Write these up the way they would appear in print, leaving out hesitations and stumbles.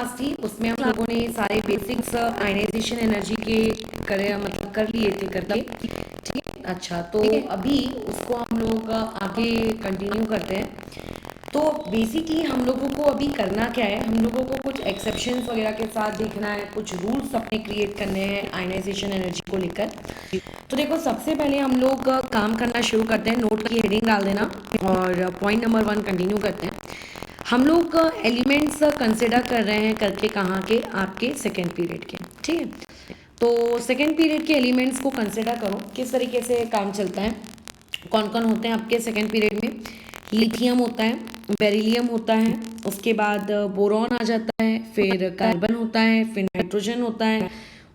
Class थी उसमें हम लोगों ने सारे बेसिक्स आयनाइजेशन एनर्जी के कर लिए थे करके, ठीक है। अच्छा, तो अभी उसको हम लोग आगे कंटिन्यू करते हैं। तो बेसिकली हम लोगों को अभी करना क्या है, हम लोगों को कुछ एक्सेप्शंस वगैरह के साथ देखना है, कुछ रूल्स अपने क्रिएट करने हैं आयनाइजेशन एनर्जी को लेकर। तो देखो, सबसे पहले हम लोग काम करना शुरू करते हैं। नोट की हेडिंग डाल देना और पॉइंट नंबर 1 कंटिन्यू करते हैं। हम लोग एलिमेंट्स कंसिडर कर रहे हैं करके, कहाँ के, आपके सेकेंड पीरियड के, ठीक है। तो सेकेंड पीरियड के एलिमेंट्स को कंसिडर करो किस तरीके से काम चलता है। कौन कौन होते हैं आपके सेकेंड पीरियड में? लिथियम होता है, बेरिलियम होता है, उसके बाद बोरॉन आ जाता है, फिर कार्बन होता है, फिर नाइट्रोजन होता है,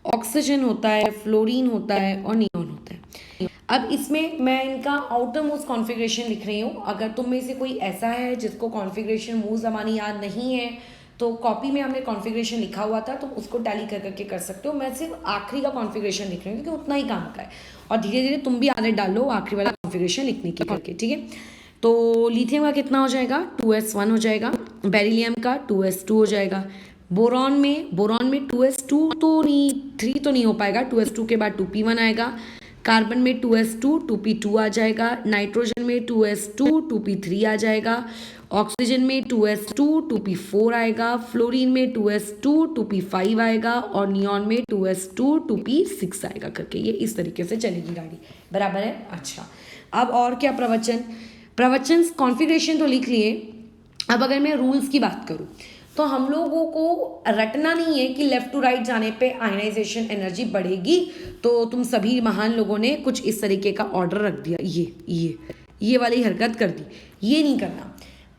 ऑक्सीजन होता है, फ्लोरीन होता है और नियॉन होता है। अब इसमें मैं इनका आउटर मोस्ट कॉन्फ़िगरेशन लिख रही हूँ। अगर तुम में से कोई ऐसा है जिसको कॉन्फ़िगरेशन मुंह ज़बानी याद नहीं है, तो कॉपी में हमने कॉन्फ़िगरेशन लिखा हुआ था, तो उसको टैली कर करके कर सकते हो। मैं सिर्फ आखिरी का कॉन्फ़िगरेशन लिख रही हूँ क्योंकि उतना ही काम का है, और धीरे धीरे तुम भी आदत डालो आखिरी वाला कॉन्फ़िगरेशन लिखने की करके, ठीक है। तो लिथियम का कितना हो जाएगा? 2s1 हो जाएगा। बेरिलियम का 2s2 हो जाएगा। बोरॉन में 2s2 तो नहीं, 3 तो नहीं हो पाएगा, 2s2 के बाद 2p1 आएगा। कार्बन में 2s2 2p2 आ जाएगा। नाइट्रोजन में 2s2 2p3 आ जाएगा। ऑक्सीजन में 2s2 2p4 आएगा। फ्लोरीन में 2s2 2p5 आएगा और नियॉन में 2s2 2p6 आएगा करके। ये इस तरीके से चलेगी गाड़ी, बराबर है। अच्छा, अब और क्या प्रवचन कॉन्फ़िगरेशन तो लिख लिए। अब अगर मैं रूल्स की बात करूं, तो हम लोगों को रटना नहीं है कि लेफ्ट टू राइट जाने पे आयनाइजेशन एनर्जी बढ़ेगी। तो तुम सभी महान लोगों ने कुछ इस तरीके का ऑर्डर रख दिया, ये वाली हरकत कर दी, ये नहीं करना।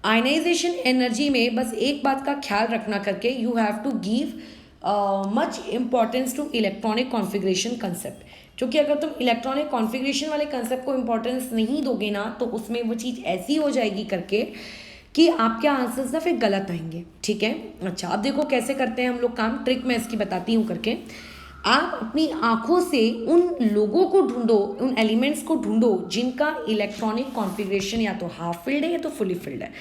आयनाइजेशन एनर्जी में बस एक बात का ख्याल रखना करके, you have to give much importance to electronic configuration concept. क्योंकि अगर तुम इलेक्ट्रॉनिक कॉन्फ़िगरेशन वाले कंसेप्ट को इम्पोर्टेंस नहीं दोगे ना, तो उसमें वो चीज़ ऐसी हो जाएगी करके कि आपके आंसर्स ना फिर गलत आएंगे, ठीक है। अच्छा, अब देखो कैसे करते हैं हम लोग काम, ट्रिक मैं इसकी बताती हूँ करके। आप अपनी आंखों से उन लोगों को ढूंढो, उन एलिमेंट्स को ढूंढो जिनका इलेक्ट्रॉनिक कॉन्फ़िगरेशन या तो हाफ फिल्ड है या तो फुली फिल्ड है।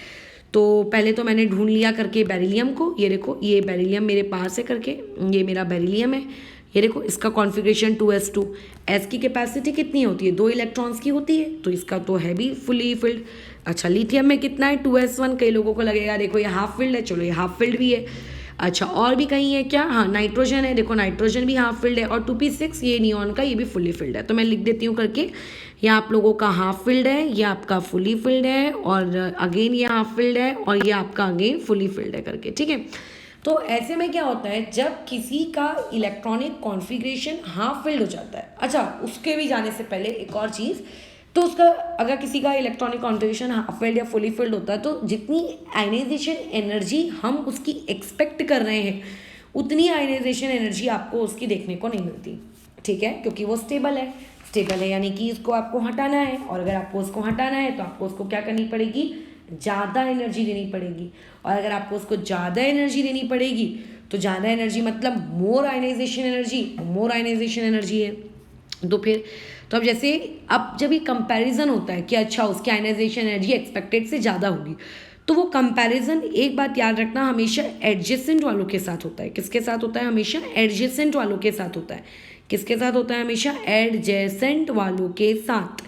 तो पहले तो मैंने ढूंढ लिया करके बेरिलियम को, ये देखो ये बेरिलियम मेरे पास है करके, ये मेरा बेरिलियम है। ये देखो इसका कॉन्फ़िगरेशन 2s2। एस की कैपेसिटी कितनी होती है? 2 इलेक्ट्रॉन्स की होती है, तो इसका तो है भी फुली फिल्ड। अच्छा, लिथियम में कितना है? 2s1। कई लोगों को लगेगा देखो ये हाफ फिल्ड है, चलो ये हाफ फिल्ड भी है। अच्छा, और भी कहीं है क्या? हाँ, नाइट्रोजन है, देखो नाइट्रोजन भी हाफ फिल्ड है, और 2p6 ये नियॉन का, ये भी फुली फिल्ड है। तो मैं लिख देती हूँ करके, ये आप लोगों का हाफ फिल्ड है, ये आपका फुली फिल्ड है, और अगेन ये हाफ फिल्ड है, और ये आपका अगेन फुली फिल्ड है करके, ठीक है। तो ऐसे में क्या होता है, जब किसी का इलेक्ट्रॉनिक कॉन्फ़िगरेशन हाफ फिल्ड हो जाता है। अच्छा, उसके भी जाने से पहले एक और चीज़, तो उसका अगर किसी का इलेक्ट्रॉनिक कॉन्फ़िगरेशन हाफ फिल्ड या फुली फिल्ड होता है, तो जितनी आयनाइजेशन एनर्जी हम उसकी एक्सपेक्ट कर रहे हैं, उतनी आयनाइजेशन एनर्जी आपको उसकी देखने को नहीं मिलती, ठीक है। क्योंकि वो स्टेबल है यानी कि इसको आपको हटाना है, और अगर आपको उसको हटाना है तो आपको उसको क्या करनी पड़ेगी? ज़्यादा एनर्जी देनी पड़ेगी। और अगर आपको उसको ज़्यादा एनर्जी देनी पड़ेगी, तो ज़्यादा एनर्जी मतलब मोर आयनाइजेशन एनर्जी है। तो फिर तो अब जैसे, अब जब ये कंपैरिजन होता है कि अच्छा उसकी आयनाइजेशन एनर्जी एक्सपेक्टेड से ज़्यादा होगी, तो वो कंपैरिजन, एक बात याद रखना, हमेशा एडजेसेंट वालों के साथ होता है। किसके साथ होता है? हमेशा एडजेसेंट वालों के साथ होता है। किसके साथ होता है? हमेशा एडजेसेंट वालों के साथ।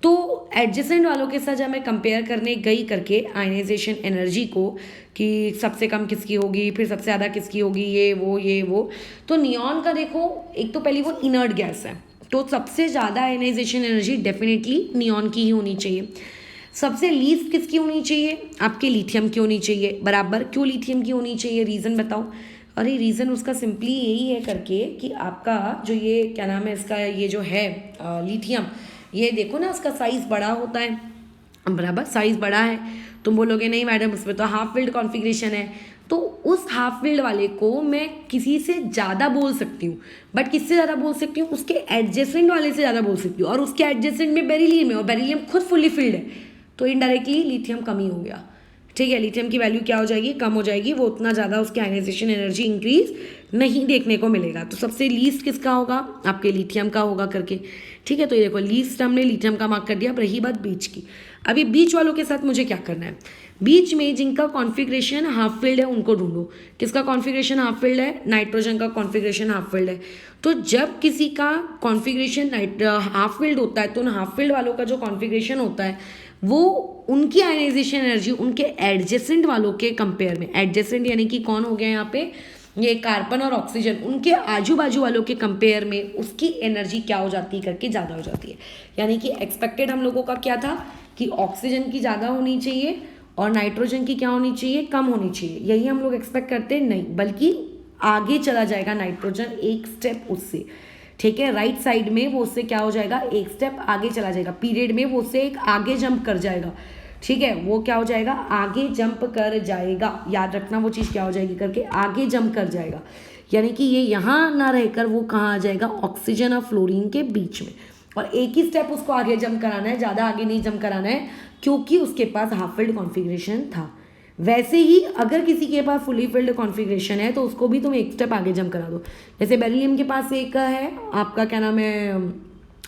तो एडजेसेंट वालों के साथ जब मैं कंपेयर करने गई करके आयनाइजेशन एनर्जी को, कि सबसे कम किसकी होगी, फिर सबसे ज़्यादा किसकी होगी, ये वो, तो नियॉन का देखो, एक तो पहली वो इनर्ट गैस है, तो सबसे ज़्यादा आयनाइजेशन एनर्जी डेफिनेटली नियॉन की ही होनी चाहिए। सबसे लीस्ट किसकी होनी चाहिए? आपके लिथियम की होनी चाहिए, बराबर। क्यों लिथियम की होनी चाहिए? रीज़न बताओ। अरे रीज़न उसका सिंपली यही है करके कि आपका जो ये क्या नाम है इसका, ये जो है लिथियम, ये देखो ना, उसका साइज़ बड़ा होता है, बराबर, साइज़ बड़ा है। तुम बोलोगे नहीं मैडम उसमें तो हाफ फिल्ड कॉन्फ़िगरेशन है, तो उस हाफ फिल्ड वाले को मैं किसी से ज़्यादा बोल सकती हूँ, बट किससे ज़्यादा बोल सकती हूँ? उसके एडजेसेंट वाले से ज़्यादा बोल सकती हूँ, और उसके एडजेसेंट में बेरिलियम है, और बेरिलियम खुद फुली फिल्ड है, तो इनडायरेक्टली लिथियम कम ही हो गया, ठीक है, लिथियम की वैल्यू क्या हो जाएगी, कम हो जाएगी, वो उतना ज़्यादा उसकी आयनाइजेशन एनर्जी इंक्रीज नहीं देखने को मिलेगा। तो सबसे लीस्ट किसका होगा, आपके लिथियम का होगा करके। ठीक है, तो ये देखो लीस्ट हमने लिथियम का मार्क कर दिया। अब रही बात बीच की, अभी बीच वालों के साथ मुझे क्या करना है, बीच में जिनका कॉन्फ़िगरेशन हाफ फिल्ड है उनको ढूंढो। किसका कॉन्फ़िगरेशन हाफ फिल्ड है, नाइट्रोजन का कॉन्फ़िगरेशन हाफ फिल्ड है। तो जब किसी का कॉन्फ़िगरेशन हाफ फिल्ड होता है तो उन हाफ फिल्ड वालों का जो कॉन्फ़िगरेशन होता है वो उनकी आयनाइजेशन एनर्जी उनके एडजेसेंट वालों के कंपेयर में, एडजेसेंट यानी कि कौन हो गया यहाँ पे, ये कार्बन और ऑक्सीजन, उनके आजू बाजू वालों के कंपेयर में उसकी एनर्जी क्या हो जाती है करके ज़्यादा हो जाती है। यानी कि एक्सपेक्टेड हम लोगों का क्या था कि ऑक्सीजन की ज़्यादा होनी चाहिए और नाइट्रोजन की क्या होनी चाहिए, कम होनी चाहिए। यही हम लोग एक्सपेक्ट करते हैं, नहीं, बल्कि आगे चला जाएगा नाइट्रोजन एक स्टेप उससे। ठीक है, राइट साइड में वो उससे क्या हो जाएगा, एक स्टेप आगे चला जाएगा, पीरियड में वो उससे एक आगे जंप कर जाएगा। ठीक है, वो क्या हो जाएगा, आगे जंप कर जाएगा। याद रखना वो चीज़ क्या हो जाएगी करके, आगे जंप कर जाएगा। यानी कि ये यहाँ ना रहकर वो कहाँ आ जाएगा, ऑक्सीजन और फ्लोरीन के बीच में। और एक ही स्टेप उसको आगे जंप कराना है, ज़्यादा आगे नहीं जंप कराना है, क्योंकि उसके पास हाफ फिल्ड कॉन्फ़िगरेशन था। वैसे ही अगर किसी के पास फुली फिल्ड कॉन्फ़िगरेशन है तो उसको भी तुम एक स्टेप आगे जंप करा दो। जैसे बेरिलियम के पास एक है आपका क्या नाम है,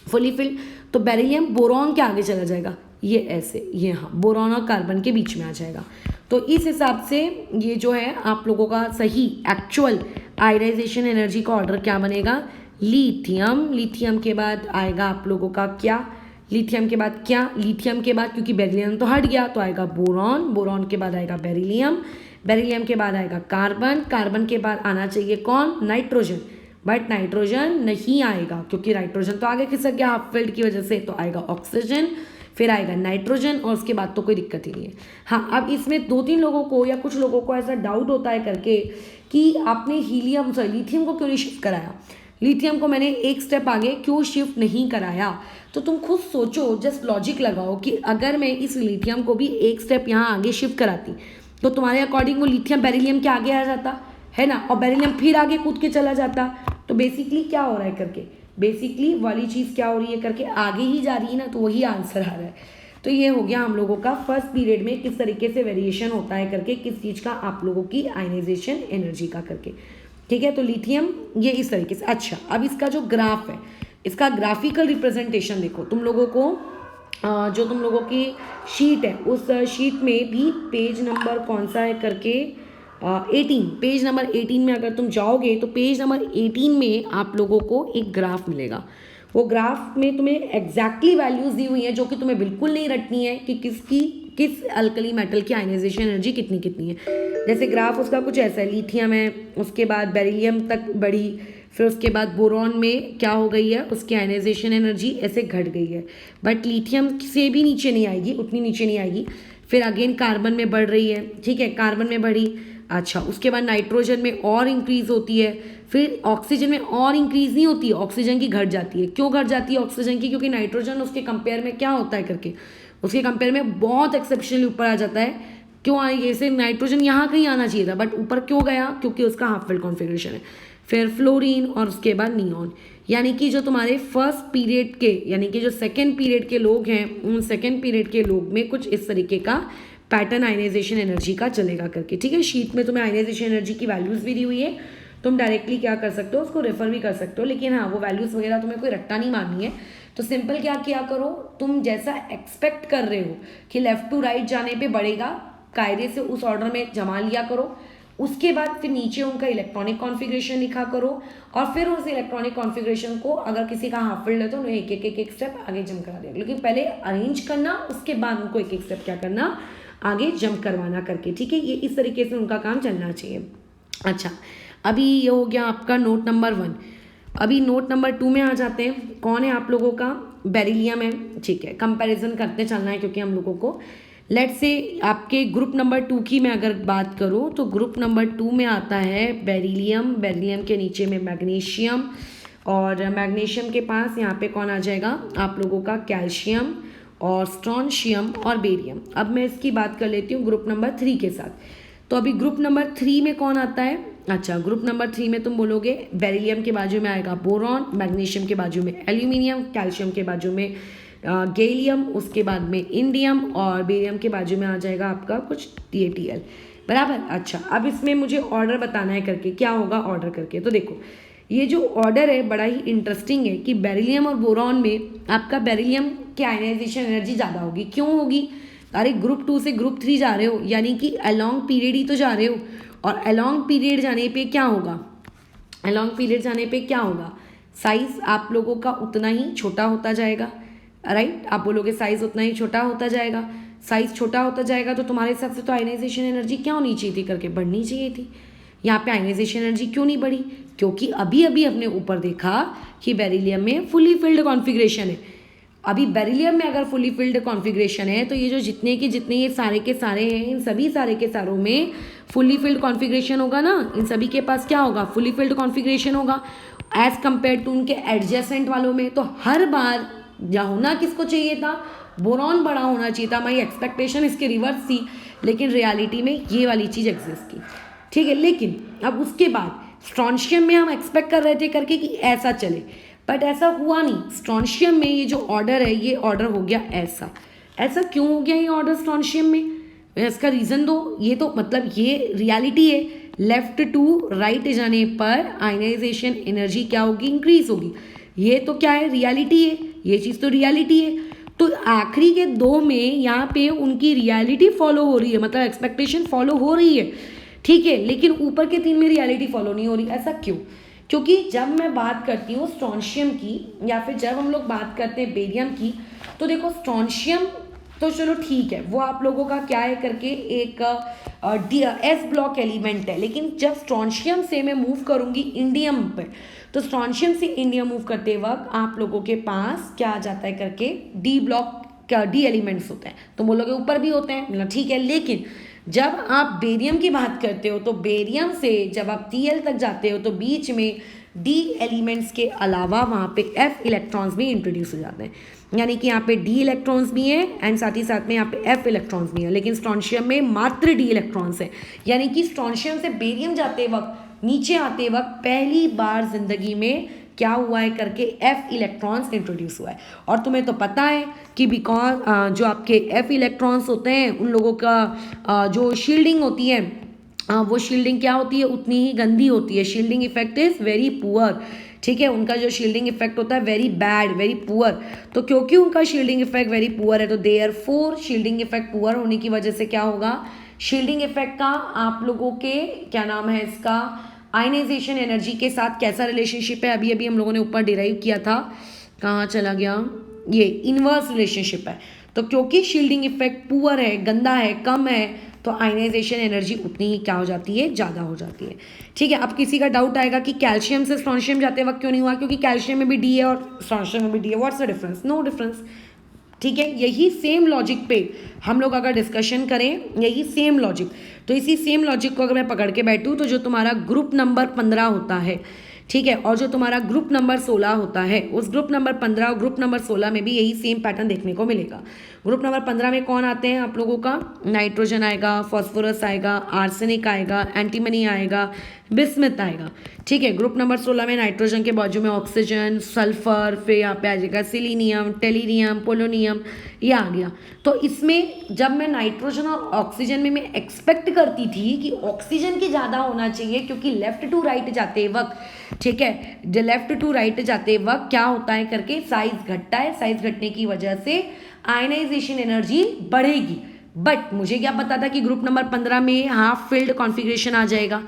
फुली फिल्ड, तो बेरिलियम बोरॉन के आगे चला जाएगा, ये ऐसे, ये हाँ बोरॉन और कार्बन के बीच में आ जाएगा। तो इस हिसाब से ये जो है आप लोगों का सही एक्चुअल आयनाइजेशन एनर्जी का ऑर्डर क्या बनेगा, लिथियम, लिथियम के बाद आएगा आप लोगों का क्या, लिथियम के बाद क्या, लिथियम के बाद क्योंकि बेरिलियम तो हट गया तो आएगा बोरॉन, बोरॉन के बाद आएगा बेरिलियम, बेरिलियम के बाद आएगा कार्बन, कार्बन के बाद आना चाहिए कौन, नाइट्रोजन, बट नाइट्रोजन नहीं आएगा क्योंकि नाइट्रोजन तो आगे खिसक गया हाफ फिल्ड की वजह से, तो आएगा ऑक्सीजन, फिर आएगा नाइट्रोजन और उसके बाद तो कोई दिक्कत ही नहीं है। हाँ, अब इसमें 2-3 लोगों को या कुछ लोगों को ऐसा डाउट होता है करके कि आपने हीलियम सॉरी लिथियम को क्यों नहीं शिफ्ट कराया, लिथियम को मैंने एक स्टेप आगे क्यों शिफ्ट नहीं कराया। तो तुम खुद सोचो, जस्ट लॉजिक लगाओ कि अगर मैं इस लिथियम को भी एक स्टेप यहाँ आगे शिफ्ट कराती तो तुम्हारे अकॉर्डिंग वो लिथियम बेरिलियम के आगे आ जाता है ना, और बेरिलियम फिर आगे कूद के चला जाता। तो बेसिकली क्या हो रहा है करके, बेसिकली वाली चीज़ क्या हो रही है करके आगे ही जा रही है ना, तो वही आंसर आ रहा है। तो ये हो गया हम लोगों का फर्स्ट पीरियड में किस तरीके से वेरिएशन होता है करके, किस चीज़ का, आप लोगों की आयनाइजेशन एनर्जी का करके। ठीक है, तो लिथियम ये इस तरीके से। अच्छा, अब इसका जो ग्राफ है, इसका ग्राफिकल रिप्रेजेंटेशन देखो तुम लोगों को, जो तुम लोगों की शीट है उस शीट में भी पेज नंबर कौन सा है करके 18, पेज नंबर 18 में अगर तुम जाओगे तो पेज नंबर 18 में आप लोगों को एक ग्राफ मिलेगा। वो ग्राफ में तुम्हें एग्जैक्टली वैल्यूज दी हुई है जो कि तुम्हें बिल्कुल नहीं रटनी है कि किस अल्कली मेटल की आयनाइजेशन एनर्जी कितनी कितनी है। जैसे ग्राफ उसका कुछ ऐसा है, लिथियम है, उसके बाद बेरिलियम तक बढ़ी, फिर उसके बाद बोरॉन में क्या हो गई है, उसकी आयनाइजेशन एनर्जी ऐसे घट गई है, बट लिथियम से भी नीचे नहीं आएगी, उतनी नीचे नहीं आएगी। फिर अगेन कार्बन में बढ़ रही है, ठीक है, कार्बन में बढ़ी। अच्छा, उसके बाद नाइट्रोजन में और इंक्रीज होती है, फिर ऑक्सीजन में और इंक्रीज नहीं होती है, ऑक्सीजन की घट जाती है। क्यों घट जाती है ऑक्सीजन की, क्योंकि नाइट्रोजन उसके कंपेयर में क्या होता है करके, उसके कंपेयर में बहुत एक्सेप्शनली ऊपर आ जाता है। क्यों आएगी, ऐसे नाइट्रोजन यहाँ कहीं आना चाहिए था बट ऊपर क्यों गया, क्योंकि उसका हाफ फिल्ड कॉन्फ़िगरेशन है। फिर फ्लोरीन और उसके बाद नियॉन, यानी कि जो तुम्हारे फर्स्ट पीरियड के, यानी कि जो सेकेंड पीरियड के लोग हैं, उन सेकेंड पीरियड के लोग में कुछ इस तरीके का पैटर्न आयनाइजेशन एनर्जी का चलेगा करके। ठीक है, शीट में तुम्हें आयनाइजेशन एनर्जी की वैल्यूज़ भी दी हुई है, तुम डायरेक्टली क्या कर सकते हो, उसको रेफर भी कर सकते हो, लेकिन हाँ वो वैल्यूज़ वगैरह तुम्हें कोई रट्टा नहीं मारनी है। तो सिंपल क्या किया करो, तुम जैसा एक्सपेक्ट कर रहे हो कि लेफ्ट टू राइट जाने पे बढ़ेगा, कायदे से उस ऑर्डर में जमा लिया करो। उसके बाद फिर नीचे उनका इलेक्ट्रॉनिक कॉन्फ़िगरेशन लिखा करो, और फिर उस इलेक्ट्रॉनिक कॉन्फ़िगरेशन को अगर किसी का हाफ फिल्ड है तो उन्हें एक स्टेप आगे जंप करा दिया, लेकिन पहले अरेंज करना, उसके बाद उनको एक स्टेप क्या करना, आगे जंप करवाना करके। ठीक है, ये इस तरीके से उनका काम चलना चाहिए। अच्छा, अभी ये हो गया आपका नोट नंबर 1। अभी नोट नंबर 2 में आ जाते हैं। कौन है आप लोगों का, बेरिलियम है। ठीक है, कंपैरिजन करते चलना है क्योंकि हम लोगों को, लेट्स से आपके ग्रुप नंबर 2 की मैं अगर बात करूं तो ग्रुप नंबर 2 में आता है बेरिलियम, बेरिलियम के नीचे में मैग्नीशियम, और मैग्नीशियम के पास यहाँ पे कौन आ जाएगा आप लोगों का, कैल्शियम और स्ट्रॉन्शियम और बेरियम। अब मैं इसकी बात कर लेती हूँ ग्रुप नंबर 3 के साथ। तो अभी ग्रुप नंबर 3 में कौन आता है, अच्छा ग्रुप नंबर 3 में तुम बोलोगे बेरिलियम के बाजू में आएगा बोरॉन, मैग्नीशियम के बाजू में एल्यूमिनियम, कैल्शियम के बाजू में गैलियम, उसके बाद में इंडियम, और बेरियम के बाजू में आ जाएगा आपका कुछ TaTl, बराबर। अच्छा, अब इसमें मुझे ऑर्डर बताना है करके, क्या होगा ऑर्डर करके। तो देखो ये जो ऑर्डर है बड़ा ही इंटरेस्टिंग है कि बेरिलियम और बोरॉन में आपका बेरिलियम की आयनाइजेशन एनर्जी ज़्यादा होगी। क्यों होगी? अरे ग्रुप 2 से ग्रुप 3 जा रहे हो, यानी कि अलॉन्ग पीरियड ही तो जा रहे हो, और अलॉन्ग पीरियड जाने पे क्या होगा, अलॉन्ग पीरियड जाने पे क्या होगा, साइज आप लोगों का उतना ही छोटा होता जाएगा, राइट। आप बोलोगे साइज उतना ही छोटा होता जाएगा, साइज छोटा होता जाएगा तो तुम्हारे हिसाब से तो आयनाइजेशन एनर्जी क्या होनी चाहिए थी करके, बढ़नी चाहिए थी। यहाँ पे आयनाइजेशन एनर्जी क्यों नहीं बढ़ी? क्योंकि अभी अभी हमने ऊपर देखा कि बेरिलियम में फुली फिल्ड कॉन्फ़िगरेशन है। अभी बेरिलियम में अगर फुली फिल्ड कॉन्फ़िगरेशन है तो ये जो जितने के जितने ये सारे के सारे हैं, इन सभी सारे के सारों में फुली फिल्ड कॉन्फ़िगरेशन होगा ना, इन सभी के पास क्या होगा, फुली फिल्ड कॉन्फ़िगरेशन होगा एज कंपेयर टू उनके एडजेसेंट वालों में। तो हर बार या होना किसको चाहिए था, बोरॉन बड़ा होना चाहिए था। हमारी एक्सपेक्टेशन इसके रिवर्स थी, लेकिन रियलिटी में ये वाली चीज़ एग्जिस्ट की, ठीक है। लेकिन अब उसके बाद स्ट्रॉन्शियम में हम एक्सपेक्ट कर रहे थे करके कि ऐसा चले, बट ऐसा हुआ नहीं। स्ट्रॉन्शियम में ये जो ऑर्डर है, ये ऑर्डर हो गया ऐसा। ऐसा क्यों हो गया ये ऑर्डर स्ट्रॉन्शियम में? इसका रीज़न दो। ये तो मतलब ये रियलिटी है, लेफ्ट टू राइट जाने पर आयनाइजेशन एनर्जी क्या होगी, इंक्रीज होगी। ये तो क्या है, रियलिटी है, ये चीज़ तो रियलिटी है। तो आखिरी के दो में यहाँ पे उनकी रियलिटी फॉलो हो रही है, मतलब एक्सपेक्टेशन फॉलो हो रही है, ठीक है। लेकिन ऊपर के 3 में रियलिटी फॉलो नहीं हो रही। ऐसा क्यों? क्योंकि जब मैं बात करती हूँ स्ट्रॉन्शियम की, या फिर जब हम लोग बात करते हैं बेरियम की, तो देखो स्ट्रॉन्शियम तो चलो ठीक है, वो आप लोगों का क्या है करके एक एस ब्लॉक एलिमेंट है। लेकिन जब स्ट्रॉन्शियम से मैं मूव करूँगी इंडियम पे, तो स्ट्रॉन्शियम से इंडियम मूव करते वक्त आप लोगों के पास क्या आ जाता है करके, डी ब्लॉक क्या डी एलिमेंट्स होते हैं। तो बोलोगे ऊपर भी होते हैं, मतलब ठीक है। लेकिन जब आप बेरियम की बात करते हो तो बेरियम से जब आप Tl तक जाते हो तो बीच में डी एलिमेंट्स के अलावा वहाँ पे F इलेक्ट्रॉन्स भी इंट्रोड्यूस हो जाते हैं, यानी कि यहाँ पे D इलेक्ट्रॉन्स भी हैं एंड साथ ही साथ में यहाँ पे F इलेक्ट्रॉन्स भी हैं। लेकिन स्ट्रॉन्शियम में मात्र D इलेक्ट्रॉन्स हैं, यानी कि स्ट्रॉन्शियम से बेरियम जाते वक्त, नीचे आते वक्त पहली बार जिंदगी में क्या हुआ है करके F इलेक्ट्रॉन्स इंट्रोड्यूस हुआ है। और तुम्हें तो पता है कि बिकॉज जो आपके F इलेक्ट्रॉन्स होते हैं उन लोगों का जो शील्डिंग होती है, वो शील्डिंग क्या होती है, उतनी ही गंदी होती है। Shielding effect is very poor, ठीक है। उनका जो शील्डिंग इफेक्ट होता है वेरी बैड, वेरी पुअर। तो क्योंकि उनका शील्डिंग इफेक्ट वेरी पुअर है, तो देयरफॉर शील्डिंग इफेक्ट पुअर होने की वजह से क्या होगा, शील्डिंग इफेक्ट का आप लोगों के क्या नाम है इसका, आयनाइजेशन एनर्जी के साथ कैसा रिलेशनशिप है, अभी अभी हम लोगों ने ऊपर डिराइव किया था, कहाँ चला गया, ये इनवर्स रिलेशनशिप है। तो क्योंकि शील्डिंग इफेक्ट पुअर है, गंदा है, कम है, तो आयनाइजेशन एनर्जी उतनी ही क्या हो जाती है, ज़्यादा हो जाती है, ठीक है। अब किसी का डाउट आएगा कि कैल्शियम से स्ट्रॉन्शियम जाते वक्त क्यों नहीं हुआ, क्योंकि कैल्शियम में भी डी है और स्ट्रॉन्शियम में भी डी है, what's the difference, no difference, ठीक है। यही सेम लॉजिक पे हम लोग अगर डिस्कशन करें, यही सेम लॉजिक, तो इसी सेम लॉजिक को अगर मैं पकड़ के बैठूँ, तो जो तुम्हारा ग्रुप नंबर 15 होता है, ठीक है, और जो तुम्हारा ग्रुप नंबर 16 होता है, उस ग्रुप नंबर 15 और ग्रुप नंबर 16 में भी यही सेम पैटर्न देखने को मिलेगा। ग्रुप नंबर 15 में कौन आते हैं आप लोगों का, नाइट्रोजन आएगा, फॉस्फोरस आएगा, आर्सेनिक आएगा, एंटीमनी आएगा, बिस्मथ आएगा, ठीक है। ग्रुप नंबर 16 में नाइट्रोजन के बाजू में ऑक्सीजन, सल्फर, फिर यहाँ पे आ जाएगा सिलीनियम, टेलीनियम, पोलोनियम, ये आ गया। तो इसमें जब मैं नाइट्रोजन और ऑक्सीजन में मैं एक्सपेक्ट करती थी कि ऑक्सीजन की ज़्यादा होना चाहिए, क्योंकि लेफ्ट टू राइट जाते वक्त, ठीक है, जो लेफ्ट टू राइट जाते वक्त क्या होता है करके, साइज घटता है, साइज घटने की वजह से आयनाइजेशन एनर्जी बढ़ेगी। बट मुझे क्या पता था कि ग्रुप नंबर 15 में हाफ फिल्ड कॉन्फ़िगरेशन आ जाएगा।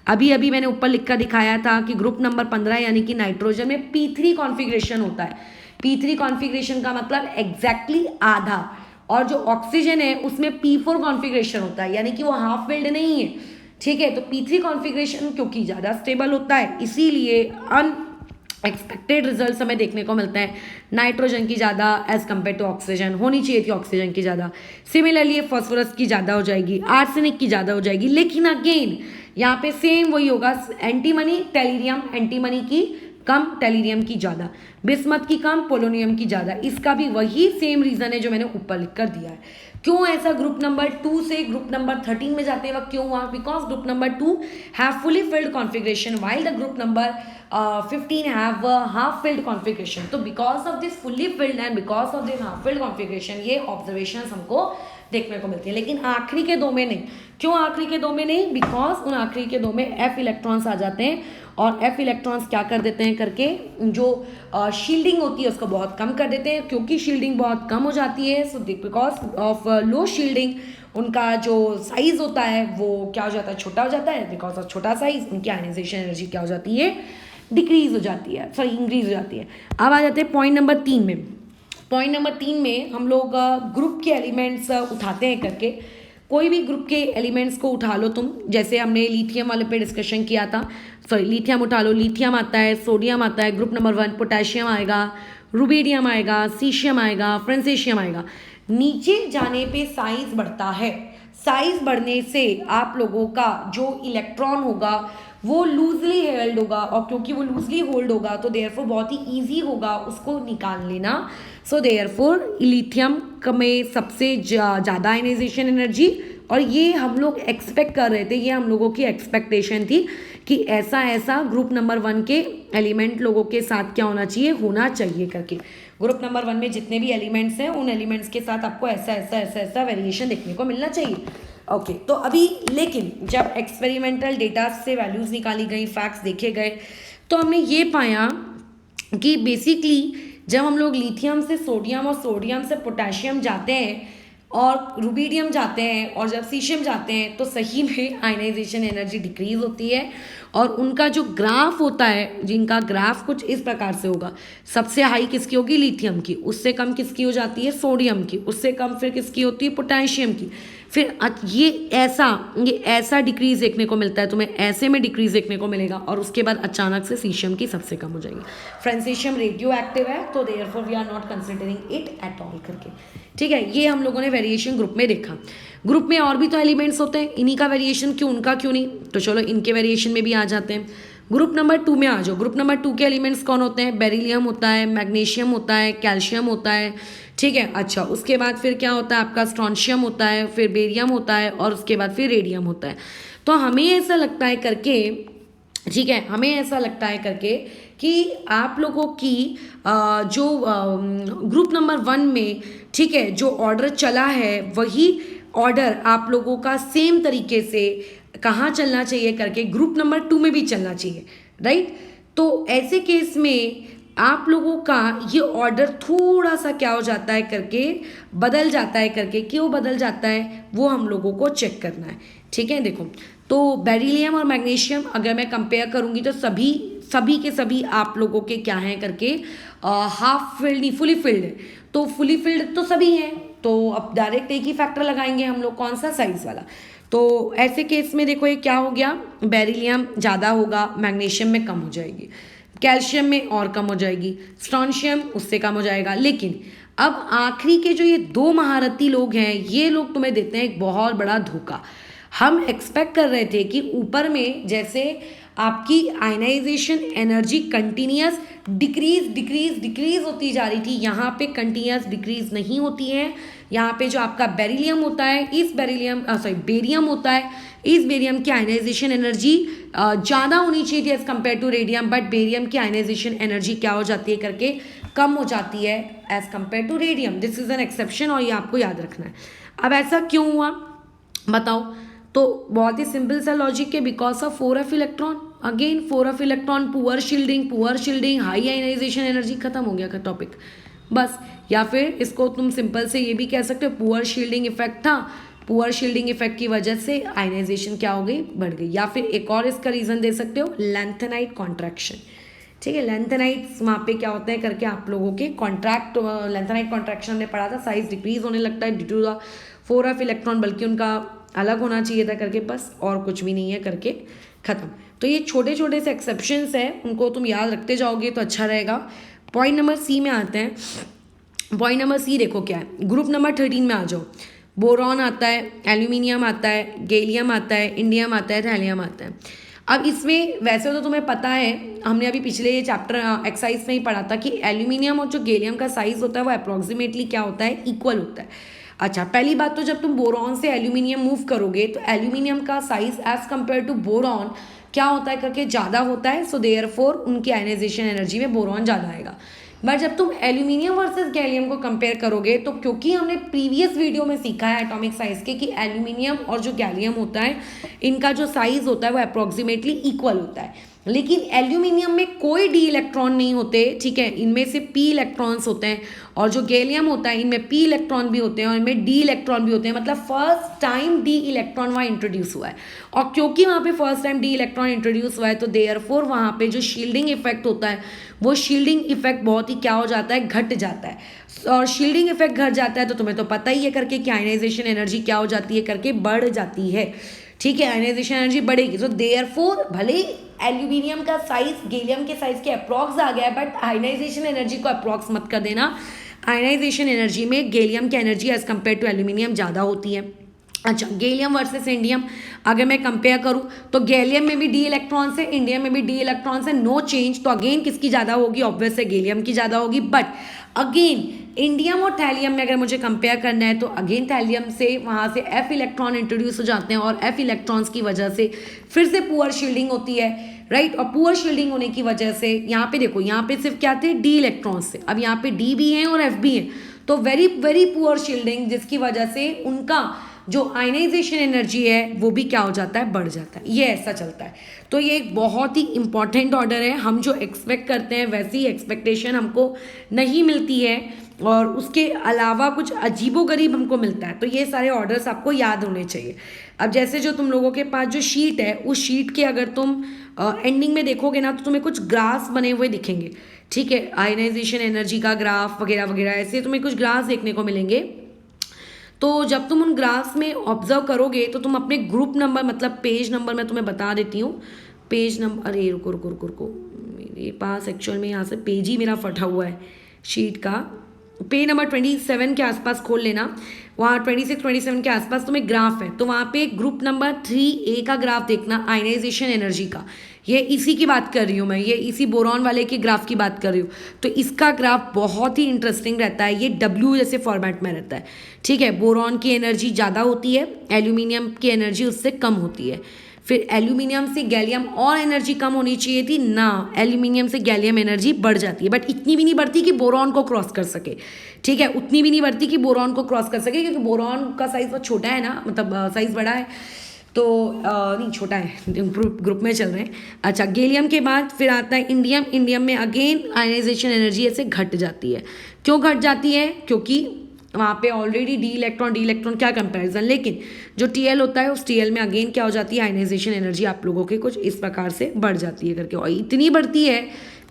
अभी अभी मैंने ऊपर लिख कर दिखाया था कि ग्रुप नंबर 15 यानी कि नाइट्रोजन में P3 कॉन्फ़िगरेशन होता है। P3 कॉन्फ़िगरेशन का मतलब एग्जैक्टली आधा, और जो ऑक्सीजन है उसमें P4 कॉन्फ़िगरेशन होता है, यानी कि वो हाफ फिल्ड नहीं है, ठीक है। तो P3 कॉन्फ़िगरेशन क्योंकि ज़्यादा स्टेबल होता है, इसीलिए एक्सपेक्टेड रिजल्ट हमें देखने को मिलते हैं, नाइट्रोजन की ज़्यादा एज कम्पेयर टू ऑक्सीजन, होनी चाहिए थी ऑक्सीजन की ज़्यादा। सिमिलरली फॉस्फोरस की ज़्यादा हो जाएगी, आर्सेनिक की ज़्यादा हो जाएगी। लेकिन अगेन यहाँ पे सेम वही होगा, एंटीमनी टेलीरियम, एंटीमनी की कम, टेलीरियम की ज़्यादा, बिस्मथ की कम, पोलोनियम की ज़्यादा। इसका भी वही सेम रीज़न है जो मैंने ऊपर लिख कर दिया है। क्यों ऐसा ग्रुप नंबर 2 से ग्रुप नंबर 13 में जाते वक्त क्यों हुआ, because group number 2 have fully filled configuration while the group number 15 have a half filled configuration. तो because of this fully filled and because of this half filled configuration ये observations हमको देखने को मिलती है, लेकिन आखिरी के दो में नहीं। क्यों आखिरी के दो में नहीं? बिकॉज उन आखिरी के दो में F इलेक्ट्रॉन्स आ जाते हैं और F इलेक्ट्रॉन्स क्या कर देते हैं करके जो शील्डिंग होती है उसको बहुत कम कर देते हैं। क्योंकि शील्डिंग बहुत कम हो जाती है, so because of low shielding उनका जो साइज होता है वो क्या हो जाता है, छोटा हो जाता है। बिकॉज ऑफ छोटा साइज उनकी आयनाइजेशन एनर्जी क्या हो जाती है, डिक्रीज हो जाती है, सॉरी इंक्रीज हो जाती है। अब आ जाते हैं पॉइंट नंबर 3 में। पॉइंट नंबर 3 में हम लोग ग्रुप के एलिमेंट्स उठाते हैं करके। कोई भी ग्रुप के एलिमेंट्स को उठा लो तुम, जैसे हमने लिथियम वाले पे डिस्कशन किया था। सॉरी लिथियम उठा लो, लिथियम आता है, सोडियम आता है, ग्रुप नंबर 1 पोटेशियम आएगा, रुबीडियम आएगा, सीशियम आएगा, फ्रांसीशियम आएगा। नीचे जाने पे साइज बढ़ता है। साइज बढ़ने से आप लोगों का जो इलेक्ट्रॉन होगा वो लूजली हेल्ड होगा, और क्योंकि वो लूजली होल्ड होगा तो देयरफॉर बहुत ही ईजी होगा उसको निकाल लेना। सो देयरफॉर लिथियम में सबसे ज़्यादा आयनाइजेशन एनर्जी, और ये हम लोग एक्सपेक्ट कर रहे थे, ये हम लोगों की एक्सपेक्टेशन थी कि ऐसा ऐसा ग्रुप नंबर 1 के एलिमेंट लोगों के साथ क्या होना चाहिए करके। ग्रुप नंबर 1 में जितने भी एलिमेंट्स हैं उन एलिमेंट्स के साथ आपको ऐसा ऐसा ऐसा ऐसा वेरिएशन देखने को मिलना चाहिए। ओके तो अभी लेकिन जब एक्सपेरिमेंटल डेटा से वैल्यूज़ निकाली गई, फैक्ट्स देखे गए, तो हमने ये पाया कि बेसिकली जब हम लोग लिथियम से सोडियम और सोडियम से पोटेशियम जाते हैं और रुबीडियम जाते हैं और जब सीशियम जाते हैं तो सही में आयनाइजेशन एनर्जी डिक्रीज होती है। और उनका जो ग्राफ होता है, जिनका ग्राफ कुछ इस प्रकार से होगा, सबसे हाई किसकी होगी, लिथियम की, उससे कम किसकी हो जाती है, सोडियम की, उससे कम फिर किसकी होती है, पोटेशियम की। फिर ये ऐसा डिक्रीज देखने को मिलता है, तुम्हें ऐसे में डिक्रीज देखने को मिलेगा, और उसके बाद अचानक से सीशियम की सबसे कम हो जाएगी। फ्रांसीशियम रेडियो एक्टिव है तो therefore we are not considering it at all करके। ठीक है, ये हम लोगों ने वेरिएशन ग्रुप में देखा। ग्रुप में और भी तो एलिमेंट्स होते हैं, इन्हीं का वेरिएशन क्यों, उनका क्यों नहीं, तो चलो इनके वेरिएशन में भी आ जाते हैं। ग्रुप नंबर 2 में आ जाओ। ग्रुप नंबर 2 के एलिमेंट्स कौन होते हैं, बेरिलियम होता है, मैग्नीशियम होता है, कैल्शियम होता है। ठीक है, अच्छा उसके बाद फिर क्या होता है आपका, स्ट्रोंशियम होता है, फिर बेरियम होता है, और उसके बाद फिर रेडियम होता है। तो हमें ऐसा लगता है करके, ठीक है, हमें ऐसा लगता है करके कि आप लोगों की जो ग्रुप नंबर 1 में, ठीक है, जो ऑर्डर चला है वही ऑर्डर आप लोगों का सेम तरीके से कहाँ चलना चाहिए करके ग्रुप नंबर 2 में भी चलना चाहिए, राइट। तो ऐसे केस में आप लोगों का ये ऑर्डर थोड़ा सा क्या हो जाता है करके, बदल जाता है करके। क्यों बदल जाता है वो हम लोगों को चेक करना है। ठीक है, देखो तो बेरिलियम और मैग्नीशियम अगर मैं कंपेयर करूंगी तो सभी के सभी आप लोगों के क्या हैं करके, हाफ फिल्ड नहीं फुली फिल्ड है। तो फुली फिल्ड तो सभी हैं, तो अब डायरेक्ट एक ही फैक्टर लगाएंगे हम लोग, कौन सा, साइज वाला। तो ऐसे केस में देखो ये क्या हो गया, बेरिलियम ज़्यादा होगा, मैग्नीशियम में कम हो जाएगी, कैल्शियम में और कम हो जाएगी, स्ट्रोंशियम उससे कम हो जाएगा। लेकिन अब आखिरी के जो ये 2 महारथी लोग हैं, ये लोग तुम्हें देते हैं एक बहुत बड़ा धोखा। हम एक्सपेक्ट कर रहे थे कि ऊपर में जैसे आपकी आयनाइजेशन एनर्जी कंटिन्यूस डिक्रीज होती जा रही थी, यहाँ पे कंटिन्यूस डिक्रीज नहीं होती है। यहाँ पे जो आपका बेरिलियम होता है, बेरियम होता है, इस बेरियम की आयनाइजेशन एनर्जी ज़्यादा होनी चाहिए थी as compare to radium, but barium की आयनाइजेशन एनर्जी क्या हो जाती है करके, कम हो जाती है as compare to radium. This is an exception और ये आपको याद रखना है। अब ऐसा क्यों हुआ बताओ, तो बहुत ही सिंपल सा लॉजिक है, because of 4f electron. Again 4f electron, poor shielding, high ionisation energy, खत्म हो गया टॉपिक बस। या फिर इसको तुम सिंपल से ये भी कह सकते हो, पुअर शील्डिंग इफेक्ट था, पुअर शील्डिंग इफेक्ट की वजह से आयनाइजेशन क्या हो गई, बढ़ गई। या फिर एक और इसका रीजन दे सकते हो, लेंथेनाइट कॉन्ट्रैक्शन। ठीक है, लेंथेनाइट्स वहाँ पे क्या होता है करके आप लोगों के लेंथेनाइट कॉन्ट्रैक्शन हमने पढ़ा था, साइज डिक्रीज होने लगता है due to the 4f electron, बल्कि उनका अलग होना चाहिए था करके, बस और कुछ भी नहीं है करके, खत्म। तो ये छोटे छोटे से एक्सेप्शंस हैं, उनको तुम याद रखते जाओगे तो अच्छा रहेगा। पॉइंट नंबर सी में आते हैं। पॉइंट नंबर सी देखो क्या है, ग्रुप नंबर 13 में आ जाओ। बोरॉन आता है, एल्यूमिनियम आता है, गैलियम आता है, इंडियम आता है, थैलियम आता है। अब इसमें वैसे तो तुम्हें पता है, हमने अभी पिछले ये चैप्टर एक्सरसाइज में ही पढ़ा था कि एल्यूमिनियम और जो गैलियम का साइज होता है वो अप्रॉक्सीमेटली क्या होता है, इक्वल होता है। अच्छा, पहली बात तो जब तुम बोरॉन से एल्यूमिनियम मूव करोगे तो एल्यूमिनियम का size as compare to boron क्या होता है करके ज़्यादा होता है, सो देयरफॉर उनकी आयनाइजेशन एनर्जी में बोरॉन ज़्यादा आएगा। बट जब तुम एल्यूमिनियम वर्सेस गैलियम को कंपेयर करोगे तो क्योंकि हमने प्रीवियस वीडियो में सीखा है एटॉमिक साइज के कि एल्यूमिनियम और जो गैलियम होता है इनका जो साइज होता है वो अप्रॉक्सीमेटली इक्वल होता है, लेकिन एल्यूमिनियम में कोई डी इलेक्ट्रॉन नहीं होते, ठीक है, इनमें से पी इलेक्ट्रॉन्स होते हैं, और जो गैलियम होता है इनमें पी इलेक्ट्रॉन भी होते हैं और इनमें डी इलेक्ट्रॉन भी होते हैं, मतलब फर्स्ट टाइम डी इलेक्ट्रॉन वहाँ इंट्रोड्यूस हुआ है। और क्योंकि वहाँ पे first time D electron introduce हुआ है तो देयरफॉर वहाँ पे जो शील्डिंग इफेक्ट होता है वो शील्डिंग इफेक्ट बहुत ही क्या हो जाता है, घट जाता है। और शील्डिंग इफेक्ट घट जाता है तो तुम्हें तो पता ही है करके कि आयनाइजेशन एनर्जी क्या हो जाती है करके, बढ़ जाती है, ठीक है, आयनाइजेशन एनर्जी बढ़ेगी। तो देयरफॉर भले एल्यूमिनियम का साइज गैलियम के साइज के अप्रॉक्स आ गया है, बट आयनाइजेशन एनर्जी को अप्रॉक्स मत कर देना। आयनाइजेशन एनर्जी में गैलियम की energy as compare to aluminium ज़्यादा होती है। अच्छा, गैलियम वर्सेस इंडियम अगर मैं कंपेयर करूं तो गैलियम में भी डी इलेक्ट्रॉन्स है, इंडियम में भी डी इलेक्ट्रॉन्स है, नो चेंज। तो अगेन किसकी ज़्यादा होगी, ऑब्वियस है गैलियम की ज़्यादा होगी। बट अगेन इंडियम और थैलियम में अगर मुझे कंपेयर करना है तो अगेन थैलियम से वहाँ से एफ इलेक्ट्रॉन इंट्रोड्यूस हो जाते हैं और एफ इलेक्ट्रॉन्स की वजह से फिर से पुअर शील्डिंग होती है, राइट। और पुअर शील्डिंग होने की वजह से यहाँ पे देखो, यहाँ पे सिर्फ क्या थे, डी इलेक्ट्रॉन्स थे, अब यहाँ पे डी भी हैं और एफ भी हैं, तो वेरी वेरी पुअर शील्डिंग, जिसकी वजह से उनका जो आयनाइजेशन एनर्जी है वो भी क्या हो जाता है, बढ़ जाता है। ये ऐसा चलता है। तो ये एक बहुत ही इंपॉर्टेंट ऑर्डर है, हम जो एक्सपेक्ट करते हैं वैसी एक्सपेक्टेशन हमको नहीं मिलती है और उसके अलावा कुछ अजीबोगरीब हमको मिलता है। तो ये सारे ऑर्डर्स आपको याद होने चाहिए। अब जैसे जो तुम लोगों के पास जो शीट है उस शीट के अगर तुम एंडिंग में देखोगे ना तो तुम्हें कुछ ग्राफ बने हुए दिखेंगे, ठीक है, आयनाइजेशन एनर्जी का ग्राफ वगैरह वगैरह, ऐसे तुम्हें कुछ ग्राफ देखने को मिलेंगे। तो जब तुम उन ग्राफ्स में ऑब्जर्व करोगे तो तुम अपने ग्रुप नंबर, मतलब पेज नंबर मैं तुम्हें बता देती हूँ, पेज नंबर, अरे रुको रुको रुको रुको, मेरे पास एक्चुअल में यहाँ से पेज ही मेरा फटा हुआ है शीट का। पेज नंबर 27 के आसपास खोल लेना, वहाँ 26-27 के आसपास तुम्हें ग्राफ है, तो वहाँ पे ग्रुप नंबर 3A का ग्राफ देखना आयनाइजेशन एनर्जी का। ये इसी की बात कर रही हूँ मैं, ये इसी बोरॉन वाले के ग्राफ की बात कर रही हूँ। तो इसका ग्राफ बहुत ही इंटरेस्टिंग रहता है, ये W जैसे फॉर्मेट में रहता है, ठीक है। बोरॉन की एनर्जी ज़्यादा होती है, एल्यूमिनियम की एनर्जी उससे कम होती है। फिर एल्यूमिनियम से गैलियम और एनर्जी कम होनी चाहिए थी ना, एल्यूमिनियम से गैलियम एनर्जी बढ़ जाती है, बट इतनी भी नहीं बढ़ती कि बोरॉन को क्रॉस कर सके, ठीक है, उतनी भी नहीं बढ़ती कि बोरॉन को क्रॉस कर सके, क्योंकि बोरॉन का साइज बहुत छोटा है ना, मतलब साइज बड़ा है, तो नहीं छोटा है, ग्रुप में चल रहे हैं। अच्छा, गैलियम के बाद फिर आता है इंडियम। इंडियम में अगेन आयनाइजेशन एनर्जी ऐसे घट जाती है। क्यों घट जाती है, क्योंकि वहाँ पे ऑलरेडी डी इलेक्ट्रॉन क्या कंपैरिजन, लेकिन जो Tl होता है उस Tl में अगेन क्या हो जाती है, आयनाइजेशन एनर्जी आप लोगों के कुछ इस प्रकार से बढ़ जाती है करके, और इतनी बढ़ती है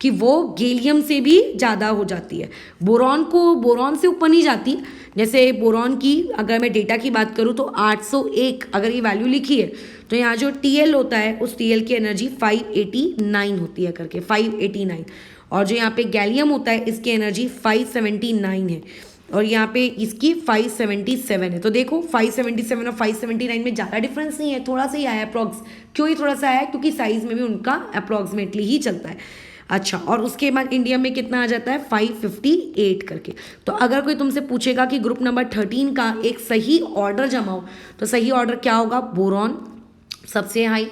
कि वो गैलियम से भी ज़्यादा हो जाती है। बोरॉन से ऊपर नहीं जाती। जैसे बोरॉन की अगर मैं डेटा की बात करूँ तो 801 अगर ये वैल्यू लिखी है तो यहाँ जो Tl होता है उस Tl की एनर्जी 589 होती है करके, 589। और जो यहाँ पे गैलियम होता है इसकी एनर्जी 579 है और यहाँ पे इसकी 577 है। तो देखो 577 और 579 में ज़्यादा डिफरेंस नहीं है, थोड़ा सा ही आया अप्रॉक्स। क्यों ही थोड़ा सा आया, क्योंकि साइज़ में भी उनका अप्रॉक्सीमेटली ही चलता है। अच्छा, और उसके बाद इंडिया में कितना आ जाता है, 558 करके। तो अगर कोई तुमसे पूछेगा कि ग्रुप नंबर 13 का एक सही ऑर्डर जमाओ तो सही ऑर्डर क्या होगा, बोरॉन सबसे हाई,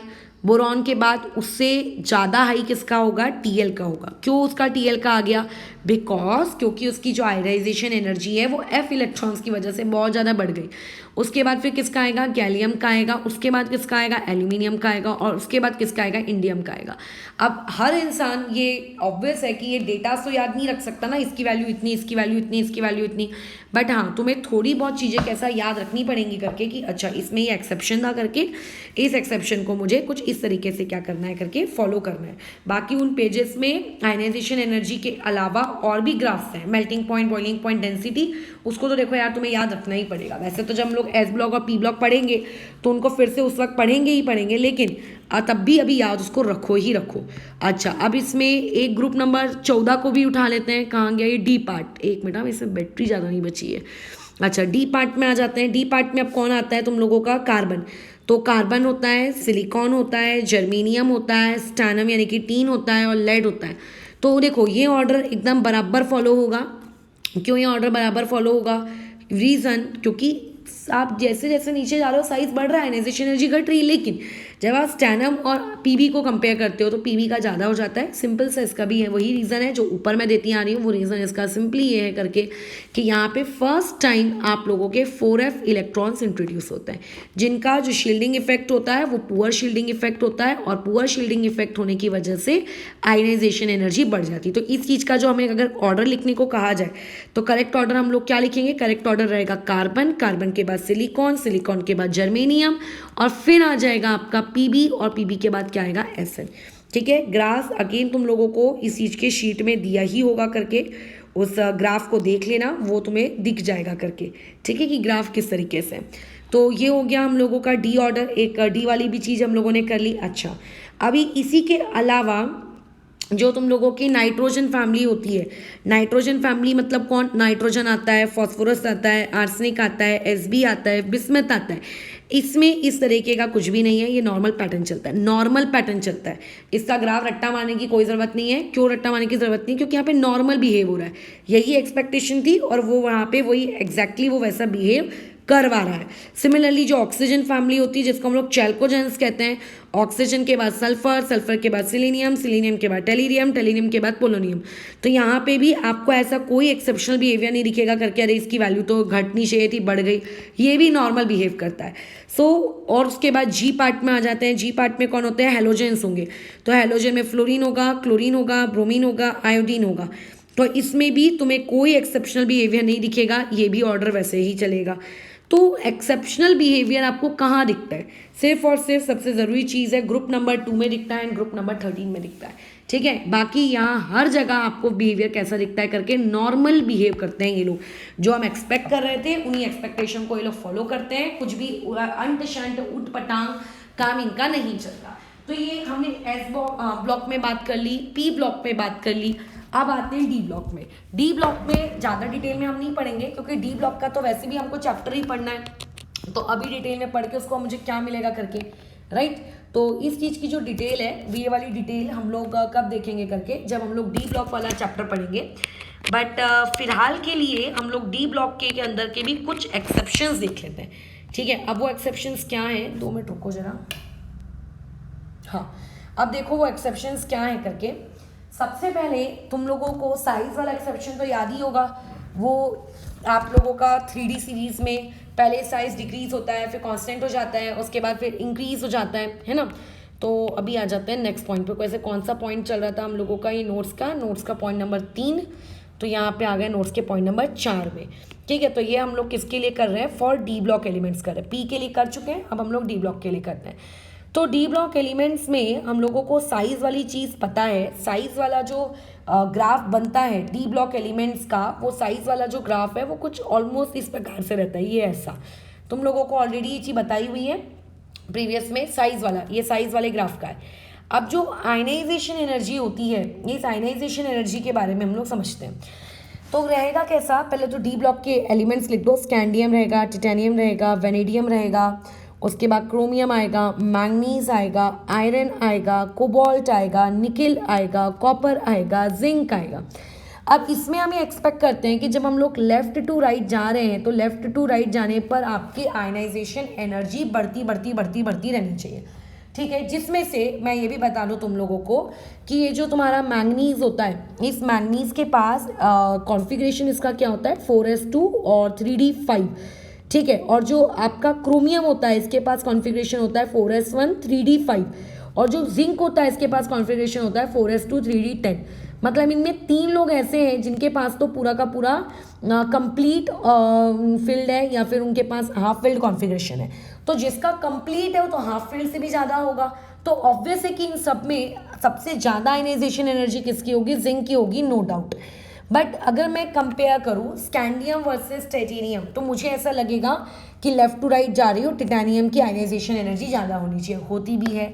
बोरॉन के बाद उससे ज़्यादा हाई किसका होगा, Tl का होगा। क्यों उसका Tl का आ गया, बिकॉज क्योंकि उसकी जो आयनाइजेशन एनर्जी है वो F इलेक्ट्रॉन्स की वजह से बहुत ज़्यादा बढ़ गई। उसके बाद फिर किसका आएगा, गैलियम का आएगा, उसके बाद किसका आएगा, एल्यूमिनियम का आएगा, और उसके बाद किसका आएगा, इंडियम का आएगा। अब हर इंसान, ये ऑब्वियस है कि ये डेटा तो याद नहीं रख सकता ना, इसकी वैल्यू इतनी, इसकी वैल्यू इतनी, इसकी वैल्यू इतनी, बट हाँ तुम्हें थोड़ी बहुत चीज़ें कैसा याद रखनी पड़ेंगी करके कि अच्छा इसमें ये एक्सेप्शन था करके, इस एक्सेप्शन को मुझे कुछ इस तरीके से क्या करना है करके फॉलो करना है। बाकी उन पेजेस में आयनाइजेशन एनर्जी के अलावा और भी ग्राफ्स हैं, melting point, boiling point, density, उसको तो देखो यार तुम्हें याद रखना ही पड़ेगा। वैसे तो जब हम लोग एस ब्लॉक और पी ब्लॉक पढ़ेंगे तो उनको फिर से उस वक्त पढ़ेंगे ही पढ़ेंगे, लेकिन तब भी अभी याद उसको रखो ही रखो। अच्छा, अब इसमें एक ग्रुप नंबर 14 को भी उठा लेते हैं। कहाँ गया ये, डी पार्ट, एक मिनट, इसमें बैटरी ज़्यादा नहीं बची है। अच्छा, डी पार्ट में आ जाते हैं। डी पार्ट में अब कौन आता है तुम लोगों का, कार्बन। तो कार्बन होता है, सिलिकॉन होता है, जर्मेनियम होता है, स्टैनम यानी कि टीन होता है, और लेड होता है। तो देखो ये ऑर्डर एकदम बराबर फॉलो होगा। क्यों ये ऑर्डर बराबर फॉलो होगा, रीज़न क्योंकि आप जैसे जैसे नीचे जा रहे हो साइज बढ़ रहा है, आयनाइजेशन एनर्जी घट रही है, लेकिन जब आप स्टैनम और पीबी को कंपेयर करते हो तो पीबी का ज़्यादा हो जाता है। सिंपल सा इसका भी है, वही रीज़न है जो ऊपर मैं देती आ रही हूँ, वो रीज़न इसका सिंपली ये है करके कि यहाँ पे फर्स्ट टाइम आप लोगों के 4f इलेक्ट्रॉन्स इंट्रोड्यूस होते हैं, जिनका जो शील्डिंग इफेक्ट होता है वो पुअर शील्डिंग इफेक्ट होता है, और पुअर शील्डिंग इफेक्ट होने की वजह से आयनाइजेशन एनर्जी बढ़ जाती है। तो इस चीज़ का जो हमें अगर ऑर्डर लिखने को कहा जाए तो करेक्ट ऑर्डर हम लोग क्या लिखेंगे? करेक्ट ऑर्डर रहेगा कार्बन, कार्बन के बाद सिलिकॉन, सिलिकॉन के बाद जर्मेनियम, और फिर आ जाएगा आपका पीबी, और पीबी के बाद क्या आएगा? एसएन। ठीक है, ग्राफ अगेन तुम लोगों को इस चीज़ के शीट में दिया ही होगा करके, उस ग्राफ को देख लेना, वो तुम्हें दिख जाएगा करके। ठीक है, कि ग्राफ किस तरीके से। तो ये हो गया हम लोगों का डी ऑर्डर, एक डी वाली भी चीज़ हम लोगों ने कर ली। अच्छा, अभी इसी के अलावा जो तुम लोगों की नाइट्रोजन फैमिली होती है, नाइट्रोजन फैमिली मतलब कौन? नाइट्रोजन आता है, फॉस्फोरस आता है, आर्सेनिक आता है, एसबी आता है, बिस्मथ आता है। इसमें इस तरीके का कुछ भी नहीं है, ये नॉर्मल पैटर्न चलता है, नॉर्मल पैटर्न चलता है। इसका ग्राफ रट्टा मारने की कोई ज़रूरत नहीं है। क्यों रट्टा मारने की ज़रूरत नहीं? क्योंकि यहाँ पे नॉर्मल बिहेव हो रहा है, यही एक्सपेक्टेशन थी, और वो वहाँ पे वही एग्जैक्टली वो वैसा बिहेव करवा रहा है। सिमिलरली जो ऑक्सीजन फैमिली होती है, जिसको हम लोग चैल्कोजेंस कहते हैं, ऑक्सीजन के बाद सल्फर, सल्फर के बाद सिलीनियम, सिलीनियम के बाद टेलीरियम, टेलीरियम के बाद पोलोनियम। तो यहाँ पे भी आपको ऐसा कोई एक्सेप्शनल बिहेवियर नहीं दिखेगा करके अरे इसकी वैल्यू तो घटनी चाहिए थी, बढ़ गई। ये भी नॉर्मल बिहेव करता है। और उसके बाद जी पार्ट में आ जाते हैं। जी पार्ट में कौन होते हैं? हेलोजेंस होंगे। तो हेलोजन में फ्लोरीन होगा, क्लोरीन होगा, ब्रोमीन होगा, आयोडीन होगा। तो इसमें भी तुम्हें कोई एक्सेप्शनल बिहेवियर नहीं दिखेगा, ये भी ऑर्डर वैसे ही चलेगा। तो एक्सेप्शनल बिहेवियर आपको कहाँ दिखता है? सिर्फ और सिर्फ सबसे ज़रूरी चीज़ है ग्रुप नंबर 2 में दिखता है एंड ग्रुप नंबर 13 में दिखता है। ठीक है, बाकी यहाँ हर जगह आपको बिहेवियर कैसा दिखता है करके नॉर्मल बिहेव करते हैं ये लोग। जो हम एक्सपेक्ट कर रहे थे उन्हीं एक्सपेक्टेशन को ये लोग फॉलो करते हैं, कुछ भी अंट शंट उठ पटांग काम इनका नहीं चलता। तो ये हमने एस ब्लॉक में बात कर ली, पी ब्लॉक में बात कर ली। अब आते हैं डी ब्लॉक में। डी ब्लॉक में ज़्यादा डिटेल में हम नहीं पढ़ेंगे क्योंकि डी ब्लॉक का तो वैसे भी हमको चैप्टर ही पढ़ना है, तो अभी डिटेल में पढ़ के उसको मुझे क्या मिलेगा करके, राइट। तो इस चीज़ की जो डिटेल है, ये वाली डिटेल हम लोग कब देखेंगे करके, जब हम लोग डी ब्लॉक वाला चैप्टर पढ़ेंगे। बट फिलहाल के लिए हम लोग डी ब्लॉक के अंदर के भी कुछ एक्सेप्शंस देख लेते हैं। ठीक है, अब वो एक्सेप्शंस क्या हैं, 2 मिनट रुको जरा। हाँ, अब देखो वो एक्सेप्शंस क्या हैं करके। सबसे पहले तुम लोगों को साइज वाला एक्सेप्शन तो याद ही होगा, वो आप लोगों का 3D सीरीज में पहले साइज डिक्रीज होता है, फिर कांस्टेंट हो जाता है, उसके बाद फिर इंक्रीज हो जाता है ना। तो अभी आ जाते हैं नेक्स्ट पॉइंट पे। वैसे कौन सा पॉइंट चल रहा था हम लोगों का? ये नोट्स का पॉइंट नंबर 3। तो यहाँ पे आ गए नोट्स के पॉइंट नंबर 4 में। ठीक है, तो ये हम लोग किसके लिए कर रहे हैं? फॉर डी ब्लॉक एलिमेंट्स कर रहे हैं। पी के लिए कर चुके हैं, अब हम लोग डी ब्लॉक के लिए करते हैं। तो डी ब्लॉक एलिमेंट्स में हम लोगों को साइज वाली चीज़ पता है। साइज वाला जो ग्राफ बनता है डी ब्लॉक एलिमेंट्स का, वो साइज वाला जो ग्राफ है वो कुछ ऑलमोस्ट इस प्रकार से रहता है, ये ऐसा। तुम लोगों को ऑलरेडी ये चीज़ बताई हुई है प्रीवियस में, साइज वाला, ये साइज वाले ग्राफ का है। अब जो आयनाइजेशन एनर्जी होती है, इस आयनाइजेशन एनर्जी के बारे में हम लोग समझते हैं। तो रहेगा कैसा? पहले तो डी ब्लॉक के एलिमेंट्स लिख दो। स्कैंडियम रहेगा, टिटेनियम रहेगा, वेनेडियम रहेगा, उसके बाद क्रोमियम आएगा, मैंगनीज आएगा, आयरन आएगा, कोबाल्ट आएगा, निकिल आएगा, कॉपर आएगा, जिंक आएगा। अब इसमें हम ये एक्सपेक्ट करते हैं कि जब हम लोग लेफ्ट टू राइट जा रहे हैं तो लेफ्ट टू राइट जाने पर आपकी आयनाइजेशन एनर्जी बढ़ती बढ़ती बढ़ती बढ़ती रहनी चाहिए। ठीक है, जिसमें से मैं ये भी बता दूँ तुम लोगों को कि ये जो तुम्हारा मैंगनीज होता है, इस मैंगनीज के पास कॉन्फ़िगरेशन इसका क्या होता है? 4s2 और 3d5। ठीक है, और जो आपका क्रोमियम होता है इसके पास कॉन्फ़िगरेशन होता है 4s1 3d5, और जो जिंक होता है इसके पास कॉन्फ़िगरेशन होता है 4s2 3d10। मतलब इनमें 3 लोग ऐसे हैं जिनके पास तो पूरा का पूरा कंप्लीट फील्ड है, या फिर उनके पास हाफ फील्ड कॉन्फ़िगरेशन है। तो जिसका कंप्लीट है वो तो हाफ फील्ड से भी ज़्यादा होगा। तो ऑब्वियस है कि इन सब में सबसे ज़्यादा आयनाइजेशन एनर्जी किसकी होगी? जिंक की होगी, नो डाउट। बट अगर मैं कंपेयर करूँ स्कैंडियम वर्सेस टाइटेनियम, तो मुझे ऐसा लगेगा कि लेफ्ट टू राइट जा रही हो, टाइटेनियम की आयनाइजेशन एनर्जी ज़्यादा होनी चाहिए, होती भी है।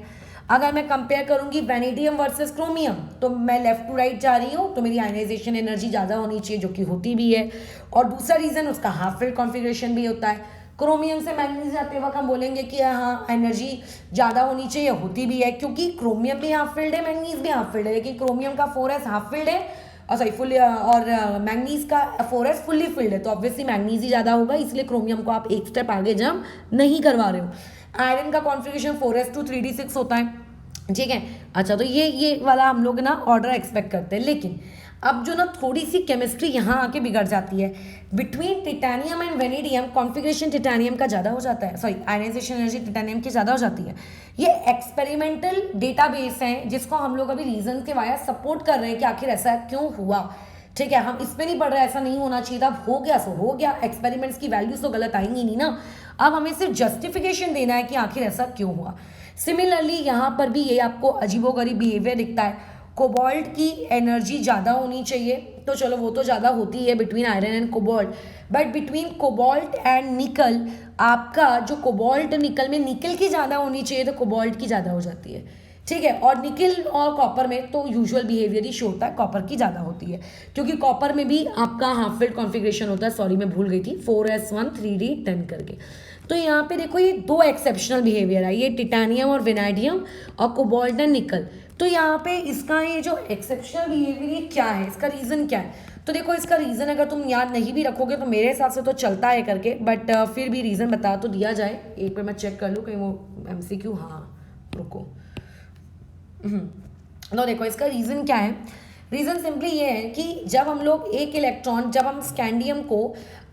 अगर मैं कंपेयर करूँगी वेनेडियम वर्सेस क्रोमियम, तो मैं लेफ्ट टू राइट जा रही हूँ तो मेरी आयनाइजेशन एनर्जी ज़्यादा होनी चाहिए, जो कि होती भी है। और दूसरा रीज़न उसका हाफ फील्ड कॉन्फ़िगरेशन भी होता है। क्रोमियम से मैंगनीज जाते वक्त हम बोलेंगे कि हाँ एनर्जी ज़्यादा होनी चाहिए, होती भी है, क्योंकि क्रोमियम भी हाफ फील्ड है, मैंगनीज भी हाफ फील्ड है, लेकिन क्रोमियम का 4s हाफ फील्ड है और मैंगनीज का 4s फुल्ली फील्ड है, तो ऑब्वियसली मैंगनीज ही ज़्यादा होगा, इसलिए क्रोमियम को आप एक स्टेप आगे जंप नहीं करवा रहे हो। आयरन का कॉन्फ़िगरेशन 4s2 3d6 होता है, ठीक है। अच्छा, तो ये वाला हम लोग ना ऑर्डर एक्सपेक्ट करते हैं, लेकिन अब जो ना थोड़ी सी केमिस्ट्री यहाँ आके बिगड़ जाती है। Between titanium and vanadium configuration titanium का ज़्यादा हो जाता है, सॉरी आयनाइजेशन एनर्जी टिटेनियम की ज़्यादा हो जाती है। ये एक्सपेरिमेंटल डेटाबेस है जिसको हम लोग अभी रीजन के वाया सपोर्ट कर रहे हैं कि आखिर ऐसा क्यों हुआ, ठीक है। हम इस पे नहीं पढ़ रहे ऐसा नहीं होना चाहिए था, अब हो गया सो हो गया, एक्सपेरिमेंट्स की वैल्यूज तो गलत आएंगी नहीं ना। अब हमें सिर्फ जस्टिफिकेशन देना है कि आखिर ऐसा क्यों हुआ। सिमिलरली यहाँ पर भी ये आपको अजीबोगरीब बिहेवियर दिखता है। कोबाल्ट की एनर्जी ज़्यादा होनी चाहिए, तो चलो वो तो ज़्यादा होती है between iron and cobalt, but between cobalt and निकल आपका जो कोबाल्ट निकल में निकल की ज़्यादा होनी चाहिए, तो कोबाल्ट की ज़्यादा हो जाती है, ठीक है। और निकल और कॉपर में तो यूजुअल बिहेवियर ही शो होता है, कॉपर की ज़्यादा होती है, क्योंकि कॉपर में भी आपका हाफ फिल्ड कॉन्फ़िगरेशन होता है। सॉरी मैं भूल गई थी, 4s1 3d10 करके। तो यहाँ पे देखो ये दो एक्सेप्शनल बिहेवियर है, ये टिटेनियम और वेनेडियम और कोबाल्ट एंड निकल। तो यहाँ पे इसका ये जो एक्सेप्शनल बिहेवियर ये क्या है, इसका रीज़न क्या है? तो देखो इसका रीज़न अगर तुम याद नहीं भी रखोगे तो मेरे हिसाब से तो चलता है करके, बट फिर भी रीज़न बता तो दिया जाए। एक बार मैं चेक कर लूँ कहीं वो MCQ, हाँ रुको। तो देखो इसका रीज़न क्या है। रीज़न सिंपली ये है कि जब हम लोग एक इलेक्ट्रॉन, जब हम स्कैंडियम को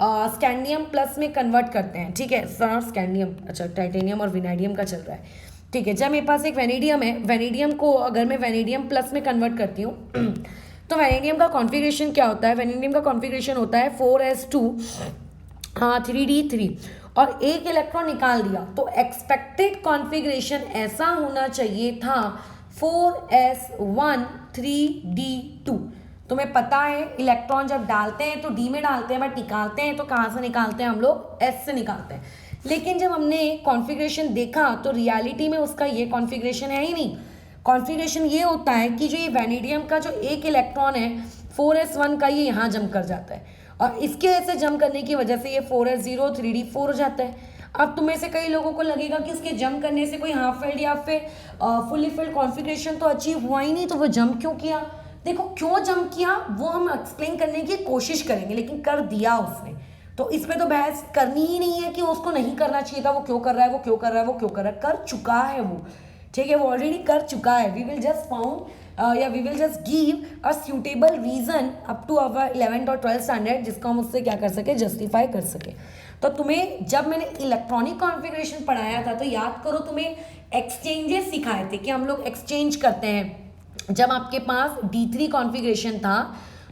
स्कैंडियम प्लस में कन्वर्ट करते हैं, ठीक है, स्कैंडियम, अच्छा टाइटेनियम और विनाइडियम का चल रहा है, ठीक है। जब मेरे पास एक वेनेडियम है, वेनेडियम को अगर मैं वेनेडियम प्लस में कन्वर्ट करती हूँ तो वेनेडियम का कॉन्फ़िगरेशन क्या होता है? वेनेडियम का कॉन्फ़िगरेशन होता है 4s2 3d3 और एक इलेक्ट्रॉन निकाल दिया, तो एक्सपेक्टेड कॉन्फ़िगरेशन ऐसा होना चाहिए था 4s1 3d2। तुम्हें पता है इलेक्ट्रॉन जब डालते हैं तो डी में डालते हैं, बट निकालते हैं तो कहाँ से निकालते हैं हम लोग? एस से निकालते हैं। लेकिन जब हमने कॉन्फ़िगरेशन देखा तो रियलिटी में उसका ये कॉन्फ़िगरेशन है ही नहीं। कॉन्फ़िगरेशन ये होता है कि जो ये वेनेडियम का जो एक इलेक्ट्रॉन है 4s1 का, ये यहाँ जंप कर जाता है और इसके ऐसे जंप करने की वजह से ये 4s0 3d4 हो जाता है। अब तुम्हें से कई लोगों को लगेगा कि उसके जंप करने से कोई हाफ फिल्ड या फिर फुली फिल्ड कॉन्फ़िगरेशन तो अचीव हुआ ही नहीं, तो वो जंप क्यों किया? देखो क्यों जंप किया वो हम एक्सप्लेन करने की कोशिश करेंगे, लेकिन कर दिया उसने, तो इसमें तो बहस करनी ही नहीं है कि उसको नहीं करना चाहिए था, वो क्यों कर रहा है, वो क्यों कर रहा है, वो क्यों कर रहा है, कर चुका है वो, ठीक है, वो ऑलरेडी कर चुका है। वी विल जस्ट फाउंड या we will just give a suitable reason up to our 11th और 12th स्टैंडर्ड, जिसको हम उससे क्या कर सके, जस्टिफाई कर सके। तो तुम्हें जब मैंने इलेक्ट्रॉनिक कॉन्फ़िगरेशन पढ़ाया था तो याद करो, तुम्हें एक्सचेंजेस सिखाए थे कि हम लोग एक्सचेंज करते हैं। जब आपके पास D3 कॉन्फ़िगरेशन था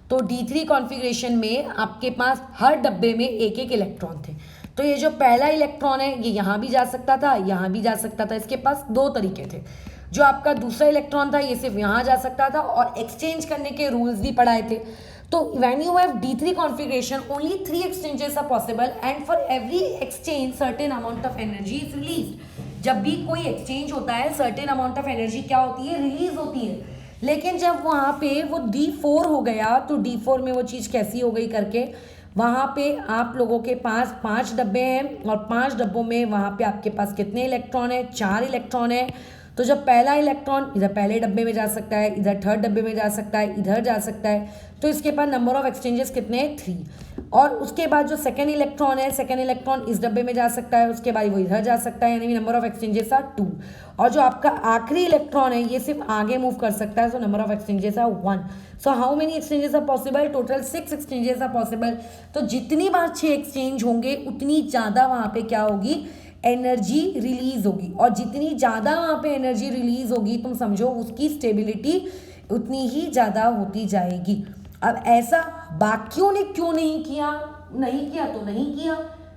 तो D3 कॉन्फ़िगरेशन में आपके पास हर डब्बे में एक एक इलेक्ट्रॉन थे। तो ये जो पहला इलेक्ट्रॉन है ये यहाँ भी जा सकता था, यहाँ भी जा सकता था, इसके पास दो तरीके थे। जो आपका दूसरा इलेक्ट्रॉन था ये सिर्फ यहाँ जा सकता था, और एक्सचेंज करने के रूल्स भी पढ़ाए थे। तो when you have D3 configuration, only 3 exchanges are possible and for every exchange certain amount of energy is released। जब भी कोई एक्सचेंज होता है certain amount of energy क्या होती है, रिलीज होती है। लेकिन जब वहाँ पे वो D4 हो गया तो D4 में वो चीज़ कैसी हो गई करके, वहाँ पे आप लोगों के पास 5 डब्बे हैं और 5 डब्बों में वहाँ पे आपके पास कितने इलेक्ट्रॉन है? 4 इलेक्ट्रॉन है। तो जब पहला इलेक्ट्रॉन इधर पहले डब्बे में जा सकता है, इधर थर्ड डब्बे में जा सकता है, इधर जा सकता है, तो इसके पास नंबर ऑफ एक्सचेंजेस कितने हैं? 3। और उसके बाद जो सेकेंड इलेक्ट्रॉन है, सेकेंड इलेक्ट्रॉन इस डब्बे में जा सकता है, उसके बाद वो इधर जा सकता है, यानी नंबर ऑफ एक्सचेंजेस आर 2। और जो आपका आखिरी इलेक्ट्रॉन है ये सिर्फ आगे मूव कर सकता है, so number of exchanges are 1। So how many exchanges are possible? Total 6 exchanges are possible. तो जितनी बार 6 एक्सचेंज होंगे उतनी ज़्यादा वहाँ पे क्या होगी? एनर्जी रिलीज होगी। और जितनी ज़्यादा वहाँ पे एनर्जी रिलीज होगी, तुम समझो उसकी स्टेबिलिटी उतनी ही ज़्यादा होती जाएगी। अब ऐसा बाकियों ने क्यों नहीं किया? नहीं किया तो नहीं किया,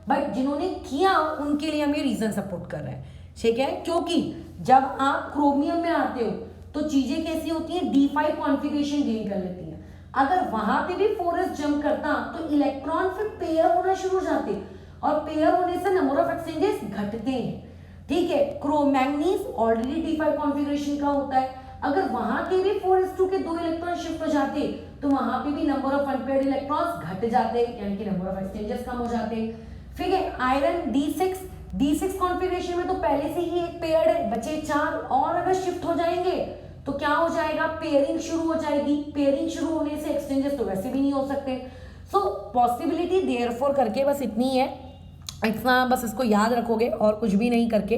बट जिन्होंने किया उनके लिए हम ये रीज़न सपोर्ट कर रहे हैं, ठीक है। क्योंकि जब आप क्रोमियम में आते हो तो चीज़ें कैसी होती हैं? D5 कॉन्फ़िगरेशन गेन कर लेती हैं। अगर वहाँ पे भी 4s जंप करता तो इलेक्ट्रॉन फिर पेयर होना शुरू हो जाते, और पेयर होने से नंबर ऑफ एक्सचेंजेस घटते हैं, ठीक है। मैंगनीज ऑलरेडी D5 कॉन्फ़िगरेशन का होता है, अगर वहां के भी 4s2 के 2 इलेक्ट्रॉन शिफ्ट हो जाते तो वहां पे भी नंबर ऑफ अनपेयर्ड इलेक्ट्रॉन्स घट जाते, यानी कि नंबर ऑफ एक्सचेंजेस कम हो जाते, ठीक है। आयरन D6 कॉन्फ़िगरेशन में तो पहले से ही एक पेयर्ड है, बचे 4, और अगर शिफ्ट हो जाएंगे तो क्या हो जाएगा? पेयरिंग शुरू हो जाएगी। पेयरिंग शुरू होने से एक्सचेंजेस तो वैसे भी नहीं हो सकते। सो पॉसिबिलिटी देयरफॉर करके बस इतनी है इतना बस इसको याद रखोगे और कुछ भी नहीं करके।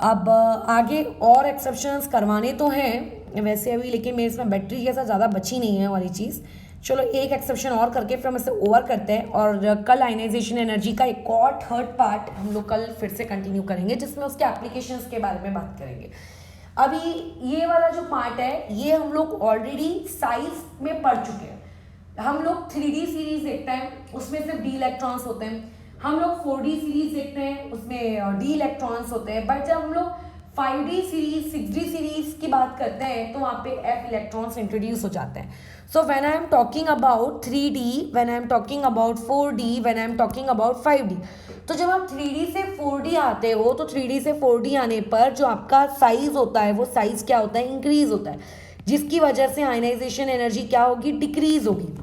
अब आगे और एक्सेप्शंस करवाने तो हैं वैसे अभी, लेकिन मेरे इसमें बैटरी जैसा ज़्यादा बची नहीं है वाली चीज़। चलो एक एक्सेप्शन और करके फिर हम इसे ओवर करते हैं, और कल आयनाइजेशन एनर्जी का एक और थर्ड पार्ट हम लोग कल फिर से कंटिन्यू करेंगे, जिसमें उसके एप्लीकेशंस के बारे में बात करेंगे। अभी ये वाला जो पार्ट है ये हम लोग ऑलरेडी साइज में पढ़ चुके हैं। हम लोग 3D सीरीज देखते हैं, उसमें सिर्फ डी इलेक्ट्रॉन्स होते हैं। हम लोग 4D सीरीज देखते हैं, उसमें डी इलेक्ट्रॉन्स होते हैं। बट जब हम लोग 5D सीरीज 6D सीरीज की बात करते हैं तो वहाँ पे एफ इलेक्ट्रॉन्स इंट्रोड्यूस हो जाते हैं। So when I am talking about 3D, when I am talking about 4D, when I am talking about 5D, तो जब आप 3D से 4D आते हो तो 3D से 4D आने पर जो आपका साइज होता है वो साइज क्या होता है, इंक्रीज होता है, जिसकी वजह से आयनाइजेशन एनर्जी क्या होगी, डिक्रीज होगी।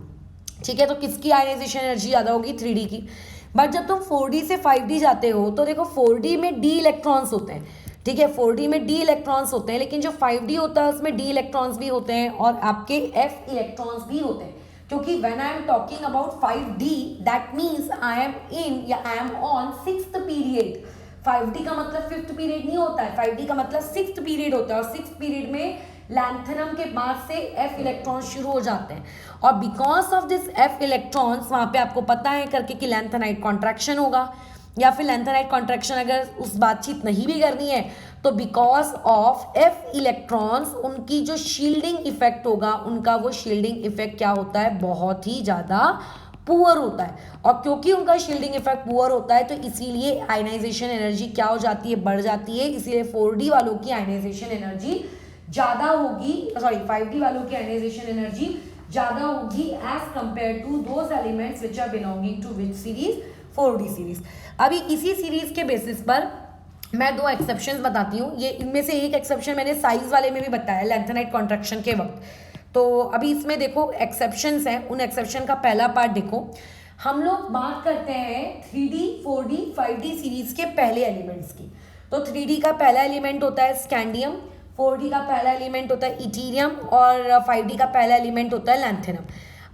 ठीक है, तो किसकी आयनाइजेशन एनर्जी ज़्यादा होगी, 3D की। बट जब तुम 4D से 5D जाते हो तो देखो 4D में डी इलेक्ट्रॉन्स होते हैं। ठीक है, 4D में डी इलेक्ट्रॉन्स होते हैं, लेकिन जो 5D होता है उसमें डी इलेक्ट्रॉन्स भी होते हैं और आपके एफ इलेक्ट्रॉन्स भी होते हैं। क्योंकि when I am talking about 5D that means I am in या I M on 6th period. 5D का मतलब 5th पीरियड नहीं होता है, 5D का मतलब 6th पीरियड होता है, और 6th पीरियड में लैंथेनम के बाद से एफ इलेक्ट्रॉन शुरू हो जाते हैं। और because of this F electrons वहाँ पे आपको पता है करके कि लैंथेनाइट कॉन्ट्रैक्शन होगा, या फिर लैंथेनाइट कॉन्ट्रैक्शन अगर उस बातचीत नहीं भी करनी है तो बिकॉज ऑफ एफ इलेक्ट्रॉन्स उनकी जो शील्डिंग इफेक्ट होगा, उनका वो शील्डिंग इफेक्ट क्या होता है, बहुत ही ज़्यादा पुअर होता है। और क्योंकि उनका शील्डिंग इफेक्ट पुअर होता है तो इसीलिए आयनाइजेशन एनर्जी क्या हो जाती है, बढ़ जाती है। इसीलिए 4D वालों की आयनाइजेशन एनर्जी ज़्यादा होगी, सॉरी 5D वालों की आयनाइजेशन एनर्जी ज़्यादा होगी as compare to those elements which are belonging to which series, 4D series. अभी इसी सीरीज के बेसिस पर मैं दो एक्सेप्शंस बताती हूँ। ये इनमें से एक एक्सेप्शन मैंने साइज वाले में भी बताया, लैंथेनाइट कॉन्ट्रैक्शन के वक्त। तो अभी इसमें देखो एक्सेप्शंस हैं, उन एक्सेप्शन का पहला पार्ट देखो। हम लोग बात करते हैं 3D 4D 5D सीरीज के पहले एलिमेंट्स की। तो 3D का पहला एलिमेंट होता है स्कैंडियम, 4D का पहला एलिमेंट होता है इटीरियम, और 5D का पहला एलिमेंट होता है लैंथेनम।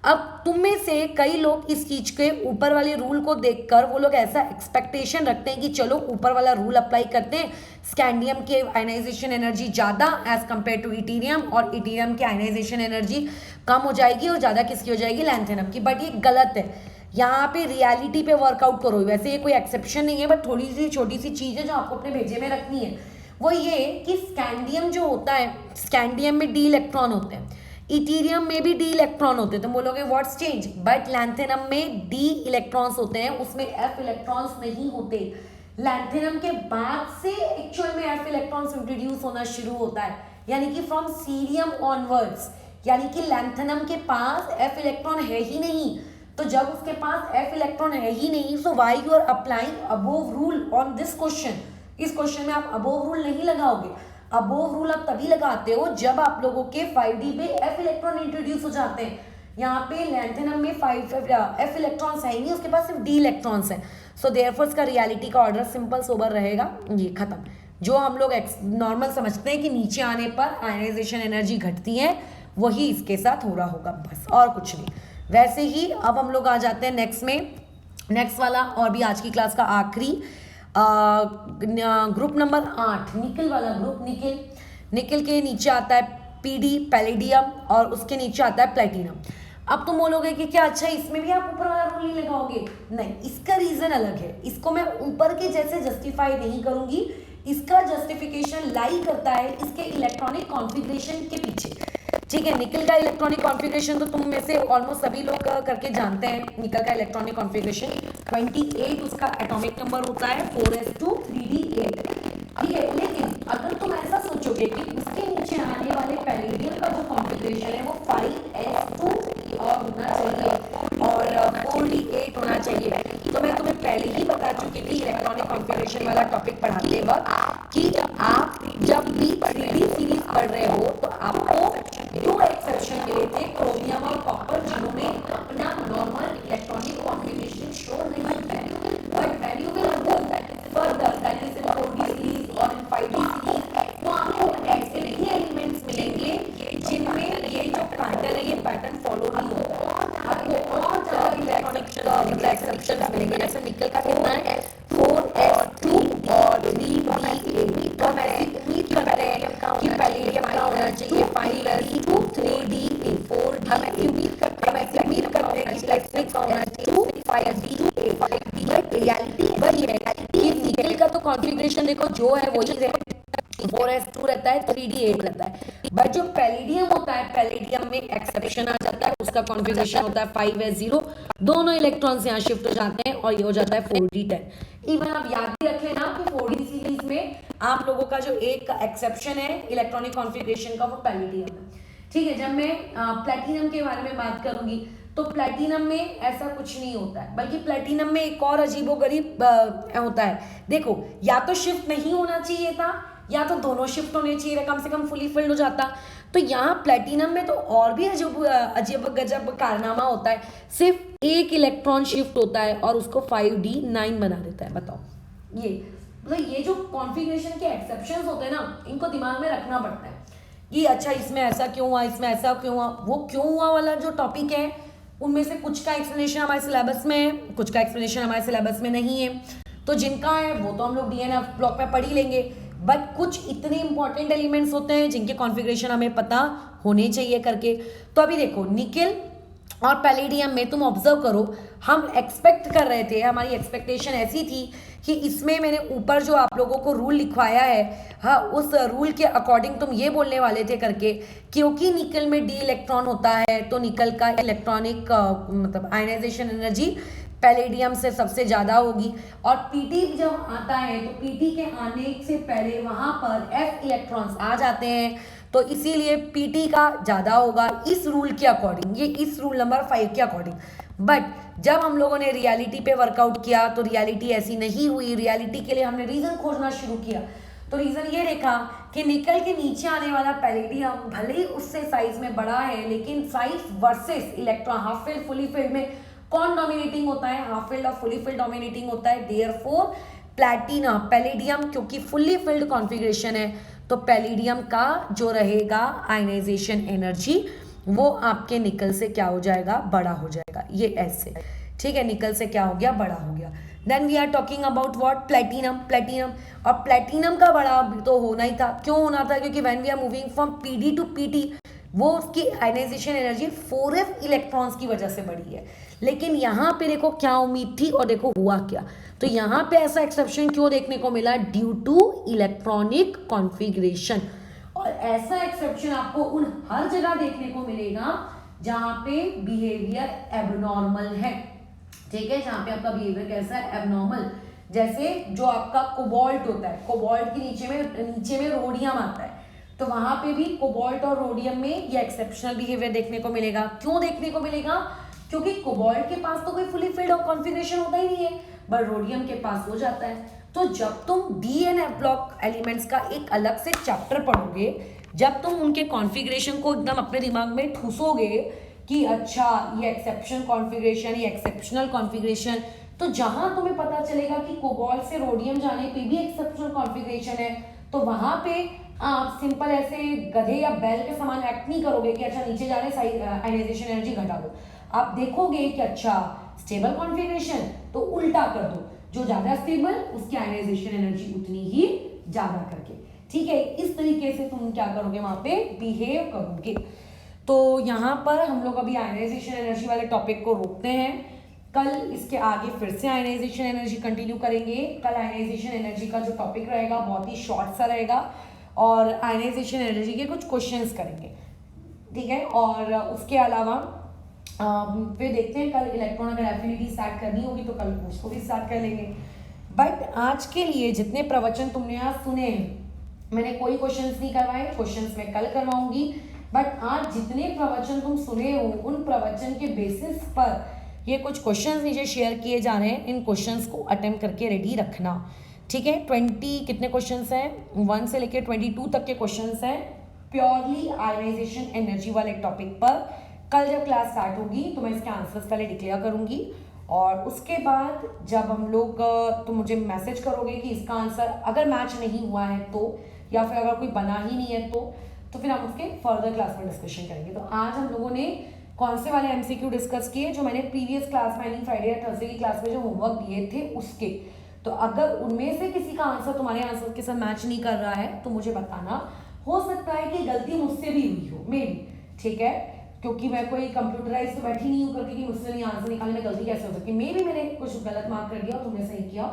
अब तुम में से कई लोग इस चीज के ऊपर वाले रूल को देखकर वो लोग ऐसा एक्सपेक्टेशन रखते हैं कि चलो ऊपर वाला रूल अप्लाई करते हैं, स्कैंडियम की आयनाइजेशन एनर्जी ज़्यादा एज कंपेयर टू इटीरियम, और इटीरियम की आयनाइजेशन एनर्जी कम हो जाएगी और ज़्यादा किसकी हो जाएगी, लैंथेनम की। बट ये गलत है, यहाँ पे रियलिटी पे वर्कआउट करो। वैसे ये कोई एक्सेप्शन नहीं है, बट थोड़ी सी छोटी सी चीज़ है जो आपको अपने भेजे में रखनी है। वो ये कि स्कैंडियम जो होता है, स्कैंडियम में डी इलेक्ट्रॉन होते हैं, इटीरियम में भी डी इलेक्ट्रॉन होते हैं। तो बोलोगे व्हाट्स चेंज, बट लैंथेनम में डी इलेक्ट्रॉन्स होते हैं, उसमें एफ इलेक्ट्रॉन्स नहीं होते। लैंथेनम के बाद से एक्चुअल में एफ इलेक्ट्रॉन्स इंट्रोड्यूस होना शुरू होता है, यानी कि फ्रॉम सीरियम ऑनवर्ड्स। यानी कि लैंथेनम के पास एफ इलेक्ट्रॉन है ही नहीं। तो जब उसके पास एफ इलेक्ट्रॉन है ही नहीं, so why you are applying above rule on this question. इस क्वेश्चन में आप अबोव रूल नहीं लगाओगे। अबोव रूल आप तभी लगाते हो जब आप लोगों के 5D पे एफ इलेक्ट्रॉन इंट्रोड्यूस हो जाते हैं। यहाँ पे लैंथेनम में एफ इलेक्ट्रॉन्स है ही नहीं, उसके पास सिर्फ डी इलेक्ट्रॉन्स है। सो देयरफॉर इसका रियलिटी का ऑर्डर सिंपल सोबर रहेगा, ये खत्म। जो हम लोग नॉर्मल समझते हैं कि नीचे आने पर आयनाइजेशन एनर्जी घटती है, वही इसके साथ हो रहा होगा, बस और कुछ नहीं। वैसे ही अब हम लोग आ जाते हैं नेक्स्ट में, नेक्स्ट वाला और भी आज की क्लास का आखिरी ग्रुप नंबर 8, निकल वाला ग्रुप। निकल के नीचे आता है पीडी, पैलेडियम, और उसके नीचे आता है प्लेटिनम। अब तुम बोलोगे कि क्या अच्छा इसमें भी आप ऊपर वाला रूल नहीं लगाओगे? नहीं, इसका रीजन अलग है। इसको मैं ऊपर के जैसे जस्टिफाई नहीं करूंगी, इसका जस्टिफिकेशन लाई करता है इसके इलेक्ट्रॉनिक कॉन्फ़िगरेशन के पीछे। ठीक है, निकल का इलेक्ट्रॉनिक कॉन्फ़िगरेशन तो तुम में से ऑलमोस्ट सभी लोग करके जानते हैं। निकल का इलेक्ट्रॉनिक कॉन्फ़िगरेशन 28 उसका एटॉमिक नंबर होता है, 4s2 3d8। ठीक है, लेकिन अगर तुम ऐसा सोचोगे कि उसके नीचे आने वाले पैलेडियम का जो कॉन्फ़िगरेशन है वो 5s2 और होना चाहिए और 4d8 होना चाहिए, तो मैं तुम्हें पहले ही बता चुकी थी इलेक्ट्रॉनिक कॉन्फ़िगरेशन वाला टॉपिक पढ़ाते वक्त कि आप जब भी 3D सीरीज पढ़ रहे हो तो आपको दो एक्सेप्शन मिले थे, क्रोमियम और कॉपर, जिन्होंने अपना नॉर्मल इलेक्ट्रॉनिक कॉन्फ़िगरेशन शो नहीं किया। But when you will understand further that is in 4D series और इन 5D सीरीज, तो आपको ऐसे ही एलिमेंट्स मिलेंगे जिनमें ये जो पैटर्न है ये पैटर्न फॉलो नहीं होगा। आपको और ज़्यादा इलेक्ट्रॉनिक मतलब एक्सेप्शन मिलेंगे। जैसे निकल का कितना है 4s2 और 3d8। तो हम ऐसी उम्मीद करते हैं कि पैलेडियम का होना चाहिए 5s2 3d8 4d। हम ऐसी उम्मीद करते हैं कि इलेक्ट्रिक का होना चाहिए 5d8। बट रियलिटी वही है कि निकल का तो कॉन्फ़िगरेशन देखो जो है वही है, 4s2 रहता है 3d8 रहता है। बट जो पैलेडियम होता है, पैलेडियम में एक्सेप्शन आ जाता है, उसका कॉन्फ़िगरेशन होता है 5s0। दोनों इलेक्ट्रॉन्स यहाँ शिफ्ट हो जाते हैं और ये हो जाता है 4d10। इवन आप याद भी रख लेना कि 4d सीरीज में आप लोगों का जो एक एक्सेप्शन है इलेक्ट्रॉनिक कॉन्फ़िगरेशन का वो पैलेडियम है। ठीक है, जब मैं प्लेटिनम के बारे में बात करूंगी तो प्लेटिनम में ऐसा कुछ नहीं होता है, बल्कि प्लेटिनम में एक और अजीबोगरीब होता है। देखो, या तो शिफ्ट नहीं होना चाहिए था या तो दोनों शिफ्ट होने चाहिए, कम से कम फुली फिल्ड हो जाता। तो यहाँ प्लेटिनम में तो और भी अजीब गजब कारनामा होता है। सिर्फ एक इलेक्ट्रॉन शिफ्ट होता है और उसको 5d9 बना देता है। बताओ, ये मतलब ये जो कॉन्फ़िगरेशन के एक्सेप्शंस होते हैं ना, इनको दिमाग में रखना पड़ता है कि अच्छा इसमें ऐसा क्यों हुआ, इसमें ऐसा क्यों हुआ। वो क्यों हुआ वाला जो टॉपिक है उनमें से कुछ का एक्सप्लेनेशन हमारे सिलेबस में है, कुछ का एक्सप्लेनेशन हमारे सिलेबस में नहीं है। तो जिनका है वो तो हम लोग डीएनएफ ब्लॉक में पढ़ ही लेंगे। बट कुछ इतने इंपॉर्टेंट एलिमेंट्स होते हैं जिनके कॉन्फ़िगरेशन हमें पता होने चाहिए करके। तो अभी देखो, निकेल और पैलेडियम में तुम ऑब्जर्व करो, हम एक्सपेक्ट कर रहे थे, हमारी एक्सपेक्टेशन ऐसी थी कि इसमें मैंने ऊपर जो आप लोगों को रूल लिखवाया है, हाँ, उस रूल के अकॉर्डिंग तुम ये बोलने वाले थे करके, क्योंकि निकल में डी इलेक्ट्रॉन होता है तो निकल का इलेक्ट्रॉनिक मतलब आयनाइजेशन एनर्जी पैलेडियम से सबसे ज़्यादा होगी। और पीटी जब आता है तो पीटी के आने से पहले वहाँ पर एफ इलेक्ट्रॉन्स आ जाते हैं, तो इसीलिए पीटी का ज़्यादा होगा इस रूल के अकॉर्डिंग, ये इस रूल नंबर 5 के अकॉर्डिंग। बट जब हम लोगों ने रियलिटी पे वर्कआउट किया तो रियलिटी ऐसी नहीं हुई। रियलिटी के लिए हमने रीज़न खोजना शुरू किया, तो रीज़न ये देखा कि निकल के नीचे आने वाला पैलेडियम भले ही उससे साइज में बड़ा है, लेकिन size versus electron half filled fully filled में कौन डोमिनेटिंग होता है, हाफ फिल्ड और फुली फिल्ड डोमिनेटिंग होता है। देयरफॉर प्लैटिनम पैलेडियम क्योंकि फुली फिल्ड कॉन्फ़िगरेशन है तो पैलेडियम का जो रहेगा आयनाइजेशन एनर्जी वो आपके निकल से क्या हो जाएगा, बड़ा हो जाएगा। ये ऐसे, ठीक है, निकल से क्या हो गया, बड़ा हो गया। Then we are talking about what, platinum. Platinum और प्लैटिनम का बड़ा तो होना ही था। क्यों होना था? क्योंकि when we are moving from Pd to Pt वो उसकी आयनाइजेशन एनर्जी 4f इलेक्ट्रॉन्स की वजह से बढ़ी है। लेकिन यहाँ पे देखो क्या उम्मीद थी और देखो हुआ क्या। तो यहाँ पे ऐसा एक्सेप्शन क्यों देखने को मिला? Due to electronic configuration. और ऐसा एक्सेप्शन आपको उन हर जगह देखने को मिलेगा जहाँ पे बिहेवियर एबनॉर्मल है, ठीक है, जहाँ पे आपका बिहेवियर कैसा है, एबनॉर्मल। जैसे जो आपका कोबाल्ट होता है, कोबाल्ट के नीचे में रोडियम आता है, तो वहां पे भी कोबाल्ट और रोडियम में ये एक्सेप्शनल बिहेवियर देखने को मिलेगा। क्यों देखने को मिलेगा? क्योंकि कोबाल्ट के पास तो कोई फुली फिल्ड कॉन्फ़िगरेशन होता ही नहीं है, बट रोडियम के पास हो जाता है। तो जब तुम डीएनएफ ब्लॉक एलिमेंट्स का एक अलग से चैप्टर पढ़ोगे, जब तुम उनके कॉन्फ़िगरेशन को एकदम अपने दिमाग में ठूसोगे कि अच्छा ये एक्सेप्शन कॉन्फ़िगरेशन, ये एक्सेप्शनल कॉन्फ़िगरेशन, तो जहां तुम्हें पता चलेगा कि कोबाल्ट से रोडियम जाने पे भी एक्सेप्शनल कॉन्फ़िगरेशन है, तो वहां पे आप सिंपल ऐसे गधे या बैल के समान एक्ट नहीं करोगे कि अच्छा नीचे जा रहे आयनाइजेशन एनर्जी घटा दो। आप देखोगे कि अच्छा स्टेबल कॉन्फ़िगरेशन, तो उल्टा कर दो, जो ज्यादा स्टेबल उसकी आयनाइजेशन एनर्जी उतनी ही ज्यादा करके, ठीक है। इस तरीके से तुम क्या करोगे, वहां पे बिहेव करोगे। तो यहाँ पर हम लोग अभी आयनाइजेशन एनर्जी वाले टॉपिक को रोकते हैं। कल इसके आगे फिर से आयनाइजेशन एनर्जी कंटिन्यू करेंगे। कल आयनाइजेशन एनर्जी का जो टॉपिक रहेगा बहुत ही शॉर्ट सा रहेगा और आयनाइजेशन एनर्जी के कुछ क्वेश्चंस करेंगे, ठीक है। और उसके अलावा फिर देखते हैं कल इलेक्ट्रॉन अगर एफिनिटी स्टार्ट करनी होगी तो कल उसको भी स्टार्ट कर लेंगे। बट आज के लिए जितने प्रवचन तुमने आज सुने हैं, मैंने कोई क्वेश्चंस नहीं करवाए, क्वेश्चंस मैं कल करवाऊंगी। बट आज जितने प्रवचन तुम सुने हो उन प्रवचन के बेसिस पर ये कुछ क्वेश्चंस नीचे शेयर किए जा रहे हैं, इन क्वेश्चंस को अटेम्प्ट करके रेडी रखना, ठीक है। 20 कितने क्वेश्चंस हैं, 1 से लेकर 22 तक के क्वेश्चंस हैं प्योरली आयनाइजेशन एनर्जी वाले टॉपिक पर। कल जब क्लास स्टार्ट होगी तो मैं इसके आंसर्स पहले डिक्लेयर करूंगी और उसके बाद जब हम लोग तो मुझे मैसेज करोगे कि इसका आंसर अगर मैच नहीं हुआ है तो, या फिर अगर कोई बना ही नहीं है तो फिर हम उसके फर्दर क्लास में डिस्कशन करेंगे। तो आज हम लोगों ने कौन से वाले एमसीक्यू डिस्कस किए, जो मैंने प्रीवियस क्लास में फ्राइडे या थर्सडे की क्लास में जो होमवर्क दिए थे उसके। तो अगर उनमें से किसी का आंसर तुम्हारे आंसर के साथ मैच नहीं कर रहा है तो मुझे बताना। हो सकता है कि गलती मुझसे भी हुई हो, मे बी, ठीक है, क्योंकि मैं कोई कंप्यूटराइज तो बैठी नहीं हूँ करके कि मुझसे नहीं आंसर निकालने में गलती कैसे हो सकती है। मे बी मैंने कुछ गलत मार्क कर दिया और तुमने सही किया,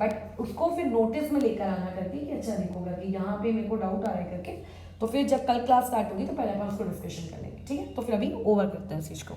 बट उसको फिर नोटिस में लेकर आना करके कि अच्छा देखो करके यहाँ पे मेरे को डाउट आ रहा है करके। तो फिर जब कल क्लास स्टार्ट होगी तो पहले अपन उसको डिस्कशन कर लेंगे, ठीक है। तो फिर अभी ओवर करते हैं इस चीज़ को।